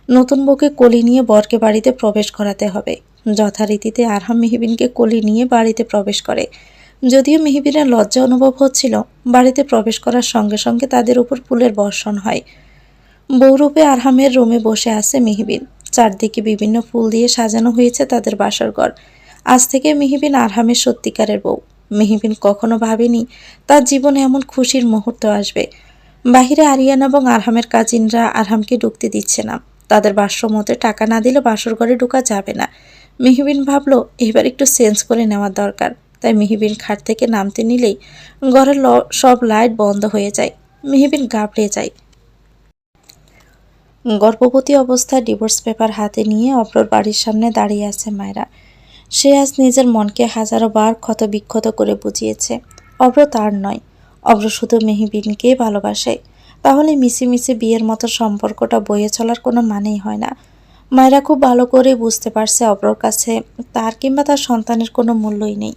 নতুন বউকে কোলে নিয়ে বরকে বাড়িতে প্রবেশ করাতে হবে। যথারীতিতে আরহাম মেহবিনকে কোলে নিয়ে বাড়িতে প্রবেশ করে। যদিও মেহবিনের লজ্জা অনুভব হচ্ছিল, বাড়িতে প্রবেশ করার সঙ্গে সঙ্গে তাদের উপর ফুলের বর্ষণ হয়। বউরূপে আরহামের রুমে বসে আছে মেহবিন। চারদিকে বিভিন্ন ফুল দিয়ে সাজানো হয়েছে তাদের বাসর ঘর। আজ থেকে মেহবিন আরহামের সত্যিকারের বউ। মেহবিন কখনো ভাবেনি তার জীবনে এমন খুশির মুহূর্ত আসবে। বাহিরে আরিয়ান এবং আরহামের কাজিনরা আরহামকে ঢুকতে দিচ্ছে না। তাদের বাসমতে টাকা না দিলে বাসর ঘরে ঢোকা যাবে না। মেহবিন ভাবলো এবার একটু চেঞ্জ করে নেওয়া দরকার। তাই মেহবিন খাট থেকে নামতে নিলেই ঘরের সব লাইট বন্ধ হয়ে যায়। মেহবিন ঘাবড়ে যায়। গর্ভবতী অবস্থায় ডিভোর্স পেপার হাতে নিয়ে অব্রর বাড়ির সামনে দাঁড়িয়ে আছে মায়রা। সে আজ নিজের মনকে হাজারো বার ক্ষতবিক্ষত করে বুঝিয়েছে অব্র তার নয়। অব্র শুধু মেহবিনকে ভালোবাসে। তাহলে মিশিমিশি বিয়ের মতো সম্পর্কটা বয়ে চলার কোনো মানেই হয় না। মায়েরা খুব ভালো করে বুঝতে পারছে অব্রর কাছে তার কিংবা তার সন্তানের কোনো মূল্যই নেই।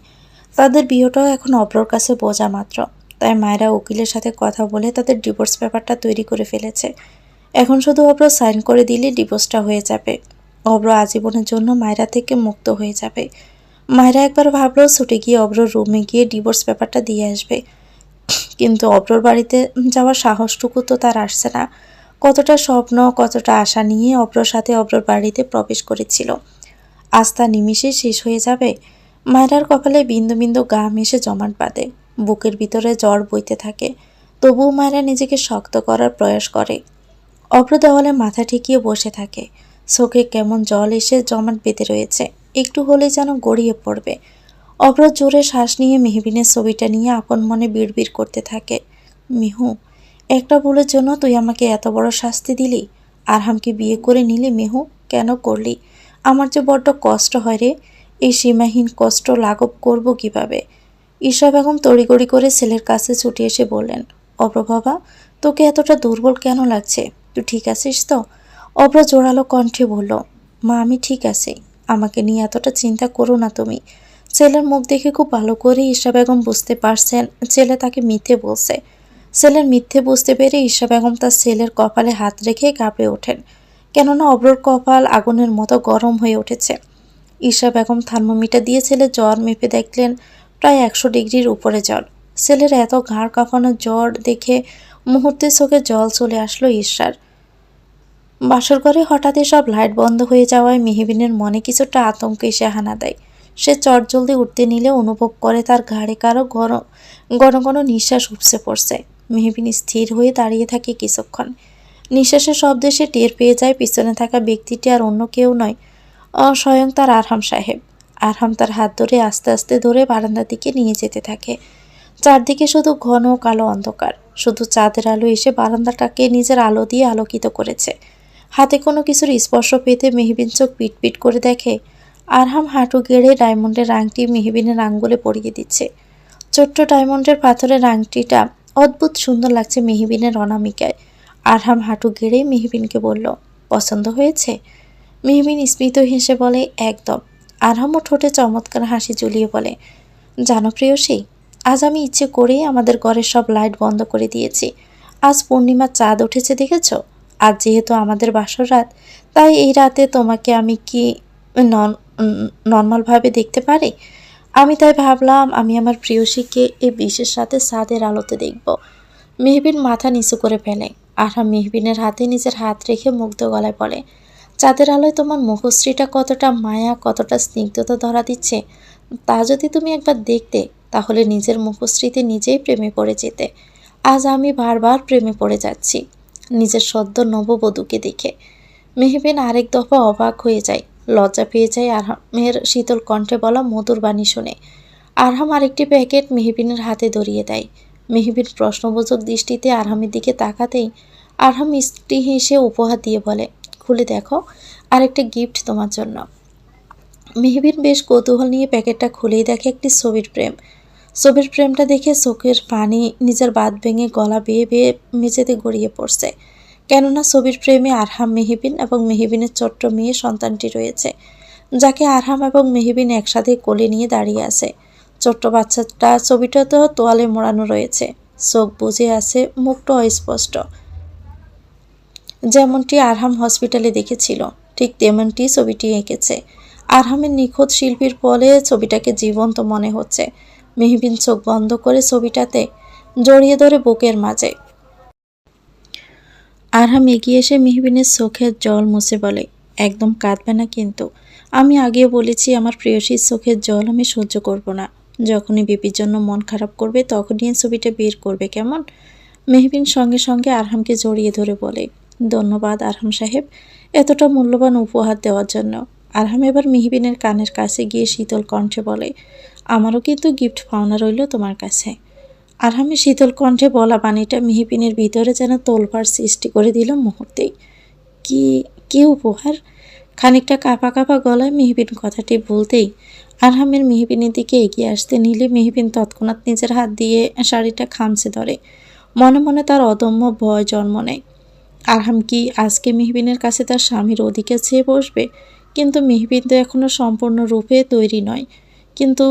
তাদের বিয়েটাও এখন অব্রর কাছে বোঝা মাত্র। তাই মায়েরা উকিলের সাথে কথা বলে তাদের ডিভোর্স পেপারটা তৈরি করে ফেলেছে। এখন শুধু অব্র সাইন করে দিলে ডিভোর্সটা হয়ে যাবে। অব্র আজীবনের জন্য মায়রা থেকে মুক্ত হয়ে যাবে। মায়রা একবার ভাবলো ছুটে গিয়ে অব্রর রুমে গিয়ে ডিভোর্স পেপারটা দিয়ে আসবে, কিন্তু অব্রর বাড়িতে যাওয়ার সাহসটুকু তো তার আসছে না। কতটা স্বপ্ন, কতটা আশা নিয়ে অব্রর সাথে অব্রর বাড়িতে প্রবেশ করেছিল, আজ তা নিমিষে শেষ হয়ে যাবে। মায়রার কপালে বিন্দু বিন্দু ঘাম এসে জমাট বাঁধে। বুকের ভিতরে জ্বর বইতে থাকে। তবুও মায়রা নিজেকে শক্ত করার প্রয়াস করে। অব্র দেওয়ালে মাথা ঠেকিয়ে বসে থাকে। চোখে কেমন জল এসে জমাট বেঁধে রয়েছে, একটু হলে যেন গড়িয়ে পড়বে। অব্র জোরে শ্বাস নিয়ে মেহবিনের ছবিটা নিয়ে আপন মনে বিড়বিড় করতে থাকে, মিহু, একটা ভুলের জন্য তুই আমাকে এত বড় শাস্তি দিলি। আরহামকে বিয়ে করে নিলি মেহু, কেন করলি? আমার যে বড্ড কষ্ট হয় রে। এই সীমাহীন কষ্ট লাঘব করব কিভাবে? ঈশা বেগম তড়িগড়ি করে ছেলের কাছে ছুটে এসে বললেন, অব্র বাবা, তোকে এতটা দুর্বল কেন লাগছে? তুই ঠিক আছিস তো? অব্র জোরালো কণ্ঠে বলল, মা, আমি ঠিক আছি। আমাকে নিয়ে এতটা চিন্তা করো না তুমি। ছেলের মুখ দেখে খুব ভালো করে ঈশা বেগম বুঝতে পারছেন ছেলে তাকে মিথ্যে বলছে। ছেলের মিথ্যে বুঝতে পেরে ঈশা বেগম তার ছেলের কপালে হাত রেখে কাঁপে ওঠেন, কেননা অব্রর কপাল আগুনের মতো গরম হয়ে উঠেছে। ঈশা বেগম থার্মোমিটার দিয়ে ছেলের জ্বর মেপে দেখলেন প্রায় 100 ডিগ্রির উপরে জ্বর। ছেলের এত ঘাড় কাঁপানো জ্বর দেখে মুহূর্তে চোখে জল চলে আসলো ঈশার। বাসর ঘরে হঠাৎ সব লাইট বন্ধ হয়ে যাওয়ায় মেহবিনের মনে কিছুটা আতঙ্ক এসে হানা দেয়। সে চটজলদি উঠতে নিলে অনুভব করে তার ঘাড়ে কারো ঘন ঘন নিঃশ্বাস উপসে পড়ছে। মেহবিন স্থির হয়ে দাঁড়িয়ে থাকে কিছুক্ষণ। নিঃশ্বাসের শব্দে সে টের পেয়ে যায় পিছনে থাকা ব্যক্তিটি আর অন্য কেউ নয়, স্বয়ং তার আরহাম সাহেব। আরহাম তার হাত ধরে আস্তে আস্তে ধরে বারান্দার দিকে নিয়ে যেতে থাকে। চারদিকে শুধু ঘন কালো অন্ধকার, শুধু চাঁদের আলো এসে বারান্দাটাকে নিজের আলো দিয়ে আলোকিত করেছে। হাতে কোনো কিছুর স্পর্শ পেতে মেহবিন চোখ পিটপিট করে দেখে আরহাম হাঁটু গেড়ে ডায়মন্ডের আংটি মেহবিনের আঙ্গুলে পরিয়ে দিচ্ছে। ছোট্ট ডায়মন্ডের পাথরের আংটিটা অদ্ভুত সুন্দর লাগছে মেহবিনের অনামিকায়। আরহাম হাঁটু গেড়ে মেহবিনকে বলল, পছন্দ হয়েছে? মেহবিন স্মিত হেসে বলে, একদম। আরহামও ঠোঁটে চমৎকার হাসি ঝুলিয়ে বলে, জানো প্রেয়সী, আজ আমি ইচ্ছে করেই আমাদের ঘরের সব লাইট বন্ধ করে দিয়েছি। আজ পূর্ণিমার চাঁদ উঠেছে, দেখেছ? আজ যেহেতু আমাদের বাসর রাত, তাই এই রাতে তোমাকে আমি কি নর্মালভাবে দেখতে পারি? আমি তাই ভাবলাম আমি আমার প্রেয়সীকে এই বিশেষ রাতে চাঁদের আলোতে দেখব। মেহবিন মাথা নিচু করে ফেলে। আরহাম মেহবিনের হাতে নিজের হাত রেখে মুগ্ধ গলায় বলে, চাঁদের আলোয় তোমার মুখশ্রীটা কতটা মায়া, কতটা স্নিগ্ধতা ধরা দিচ্ছে, তা যদি তুমি একবার দেখতে, তাহলে নিজের মুখশ্রীতে নিজেই প্রেমে পড়ে যেতে। আজ আমি বারবার প্রেমে পড়ে যাচ্ছি নিজের সদ্য নববধূকে দেখে। মেহবিন আরেক দফা অবাক হয়ে যায়, লজ্জা পেয়ে যায় আরহামের শীতল কণ্ঠে বলা মধুর বাণী শুনে। আরহাম আরেকটি প্যাকেট মেহবিনের হাতে ধরিয়ে দেয়। মেহবিন প্রশ্নবোধক দৃষ্টিতে আরহামের দিকে তাকাতেই আরহাম মিষ্টি হেসে উপহার দিয়ে বলে, খুলে দেখো, আরেকটা গিফট তোমার জন্য। মেহবিন বেশ কৌতূহল নিয়ে প্যাকেটটা খুলেই দেখে একটি ছবির ফ্রেম। ছবির ফ্রেমটা দেখে চোখের পানি নিজের বাঁধ ভেঙে গলা বেয়ে বেয়ে মেঝেতে গড়িয়ে পড়ছে। কেননা ছবির ফ্রেমে আরহাম, মেহবিন এবং মেহবিনের ছোট্ট মেয়ে সন্তানটি রয়েছে, যাকে আরহাম এবং মেহবিন একসাথে কোলে নিয়ে দাঁড়িয়ে আছে। ছোট্ট বাচ্চাটা ছবিটাতেও তোয়ালে মোড়ানো রয়েছে, চোখ বুজে আছে, মুখটা অস্পষ্ট। যেমনটি আরহাম হসপিটালে দেখেছিল ঠিক তেমনটি ছবিটি এঁকেছে। আরহামের নিখুঁত শিল্পীর ফলে ছবিটাকে জীবন্ত মনে হচ্ছে। মেহবিন চোখ বন্ধ করে ছবিটাতে জড়িয়ে ধরে বুকের মাঝে। আরহাম এগিয়ে এসে মেহবিনের চোখের জল মুছে বলে, একদম কাঁদবে না কিন্তু। আমি আগেও বলেছি আমার প্রেয়সীর চোখের জল আমি সহ্য করব না। যখনই বেবির জন্য মন খারাপ করবে তখনই ছবিটা বের করবে, কেমন? মেহবিন সঙ্গে সঙ্গে আরহামকে জড়িয়ে ধরে বলে, ধন্যবাদ আরহাম সাহেব, এতটা মূল্যবান উপহার দেওয়ার জন্য। আরহাম এবার মেহবিনের কানের কাছে গিয়ে শীতল কণ্ঠে বলে, আমারও কিন্তু গিফট পাওনা রইল তোমার কাছে। আরহামের শীতল কণ্ঠে বলা বাণীটা মেহবিনের ভিতরে যেন তোলপাড় সৃষ্টি করে দিল মুহূর্তেই। কি কি উপহার? খানিকটা কাঁপা কাঁপা গলায় মেহবিন কথাটি বলতেই আরহামের মেহবিনের দিকে এগিয়ে আসতে নিলে মেহবিন তৎক্ষণাৎ নিজের হাত দিয়ে শাড়িটা খামচে ধরে। মনে মনে তার অদম্য ভয় জন্ম নেয়। আরহাম কি আজকে মেহবিনের কাছে তার স্বামীর অধিকার চেয়ে বসবে? কিন্তু মেহবিন তো এখনও সম্পূর্ণরূপে তৈরি নয়। কিন্তু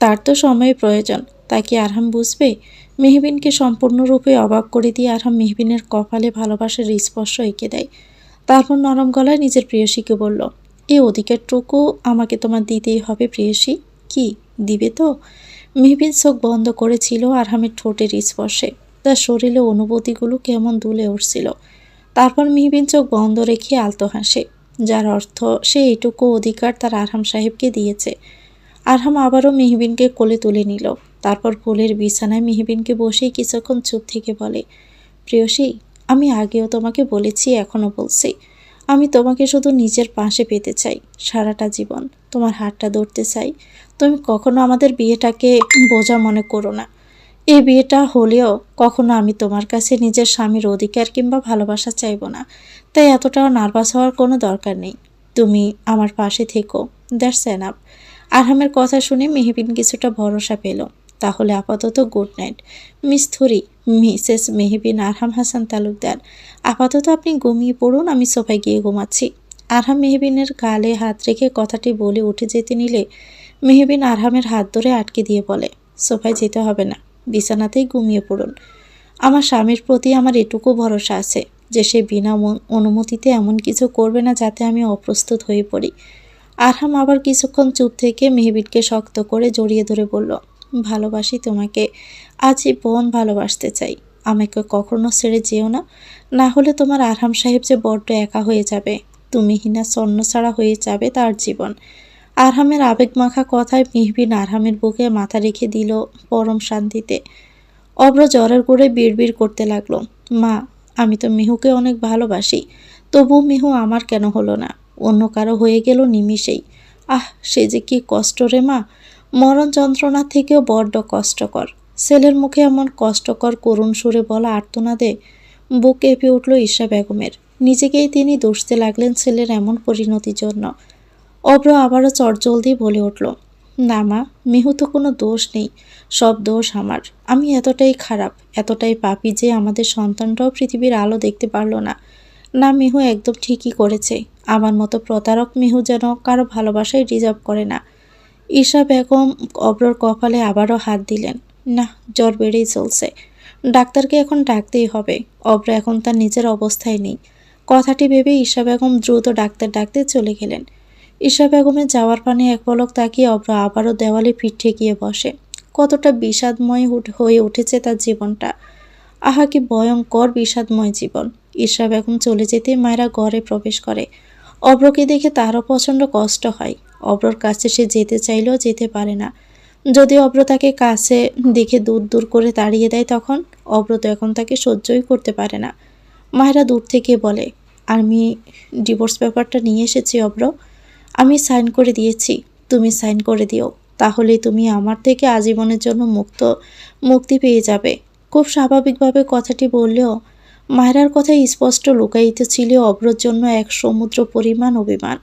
তার তো সময়ের প্রয়োজন। তা কি আরহাম বুঝবে? মেহবিনকে সম্পূর্ণরূপে অবাক করে দিয়ে আরহাম মেহবিনের কপালে ভালোবাসার স্পর্শ এঁকে দেয়। তারপর নরম গলায় নিজের প্রেয়সীকে বলল, এই অধিকারটুকু আমাকে তোমার দিতেই হবে প্রেয়সী। কি দিবে তো? মেহবিন চোখ বন্ধ করেছিল আরহামের ঠোঁটের স্পর্শে। তার শরীরে অনুভূতিগুলো কেমন দুলে উঠছিল। তারপর মেহবিন চোখ বন্ধ রেখে আলতো হাসে, যার অর্থ সে এইটুকু অধিকার তার আরহাম সাহেবকে দিয়েছে। আরহাম আবারও মেহবিনকে কোলে তুলে নিল। তারপর ফুলের বিছানায় মেহবিনকে বসেই কিছুক্ষণ চুপ থেকে বলে, প্রেয়সী, আমি আগেও তোমাকে বলেছি, এখনও বলছি, আমি তোমাকে শুধু নিজের পাশে পেতে চাই সারাটা জীবন। তোমার হাতটা ধরতে চাই। তুমি কখনো আমাদের বিয়েটাকে বোঝা মনে করো না। এই বিয়েটা হলেও কখনো আমি তোমার কাছে নিজের স্বামীর অধিকার কিংবা ভালোবাসা চাইব না। তাই এতটাও নার্ভাস হওয়ার কোনো দরকার নেই। তুমি আমার পাশে থেকো, দ্যাটস এনাফ। আরহামের কথা শুনে মেহবিন কিছুটা ভরসা পেল। তাহলে আপাতত গুড নাইট মিস থুরি, মিসেস মেহবিন আরহাম হাসান তালুকদার। আপাতত আপনি ঘুমিয়ে পড়ুন, আমি সোফায় গিয়ে ঘুমাচ্ছি। আরহাম মেহবিনের গালে হাত রেখে কথাটি বলে উঠে যেতে নিলে মেহবিন আরহামের হাত ধরে আটকে দিয়ে বলে, সোফায় যেতে হবে না, বিছানাতেই ঘুমিয়ে পড়ুন। আমার স্বামীর প্রতি আমার এটুকু ভরসা আছে যে সে বিনা অনুমতিতে এমন কিছু করবে না যাতে আমি অপ্রস্তুত হয়ে পড়ি। আরহাম আবার কিছুক্ষণ চুপ থেকে মেহবিনকে শক্ত করে জড়িয়ে ধরে বলল, ভালোবাসি তোমাকে, আজীবন ভালোবাসতে চাই। আমাকে কখনো ছেড়ে যেও না, না হলে তোমার আরহাম সাহেব যে বড্ড একা হয়ে যাবে। তুমি হিনা ছন্ন ছাড়া হয়ে যাবে তার জীবন। আরহামের আবেগমাখা কথায় মেহবিন আরহামের বুকে মাথা রেখে দিল পরম শান্তিতে। অব্র জ্বরের করে বিড়বিড় করতে লাগলো, মা, আমি তো মিহুকে অনেক ভালোবাসি, তবু মিহু আমার কেন হলো না? অন্য কারো হয়ে গেল নিমিষেই। সে যে কি কষ্ট রে মা, মরণ যন্ত্রণা থেকেও বড্ড কষ্টকর। ছেলের মুখে এমন কষ্টকর করুণ সুরে বলা আর্তনাদে বুক কেঁপে উঠল ঈশা বেগমের। নিজেকেই তিনি দোষতে লাগলেন ছেলের এমন পরিণতির জন্য। অব্র আবারও চটজলদি বলে উঠল, না মা, মিহু তো কোনো দোষ নেই, সব দোষ আমার। আমি এতটাই খারাপ, এতটাই পাপী যে আমাদের সন্তানটাও পৃথিবীর আলো দেখতে পারল না। না, মিহু একদম ঠিকই করেছে। আমার মতো প্রতারক মিহু যেন কারো ভালোবাসায় রিজার্ভ করে না। ঈশা বেগম অব্রর কপালে আবারও হাত দিলেন। না, জ্বর বেড়েই চলছে, ডাক্তারকে এখন ডাকতেই হবে। অব্র এখন তার নিজের অবস্থায় নেই। কথাটি ভেবে ঈশা বেগম দ্রুত ডাক্তার ডাকতে চলে গেলেন। ঈশা বেগমের যাওয়ার পানে এক পলক তাকিয়ে অব্র আবারও দেওয়ালে পিঠ ঠেকিয়ে বসে। কতটা বিষাদময় হয়ে উঠেছে তার জীবনটা। কি ভয়ঙ্কর বিষাদময় জীবন। ঈশা বেগম চলে যেতে মায়েরা ঘরে প্রবেশ করে। অব্রকে দেখে তারও প্রচণ্ড কষ্ট হয়। অব্রর কাছে সে যেতে চাইলেও যেতে পারে না। যদি অব্র তাকে কাছে দেখে দূর দূর করে তাড়িয়ে দেয়, তখন অব্র তো এখন তাকে সহ্যই করতে পারে না। মায়েরা দূর থেকে বলে, আমি ডিভোর্স পেপারটা নিয়ে এসেছি অব্র, আমি সাইন করে দিয়েছি, তুমি সাইন করে দিও, তাহলেই তুমি আমার থেকে আজীবনের জন্য মুক্তি পেয়ে যাবে। খুব স্বাভাবিকভাবে কথাটি বললেও মায়রার কথায় স্পষ্ট লুকায়িত ছিল অব্রর জন্য এক সমুদ্র পরিমাণ অভিমান।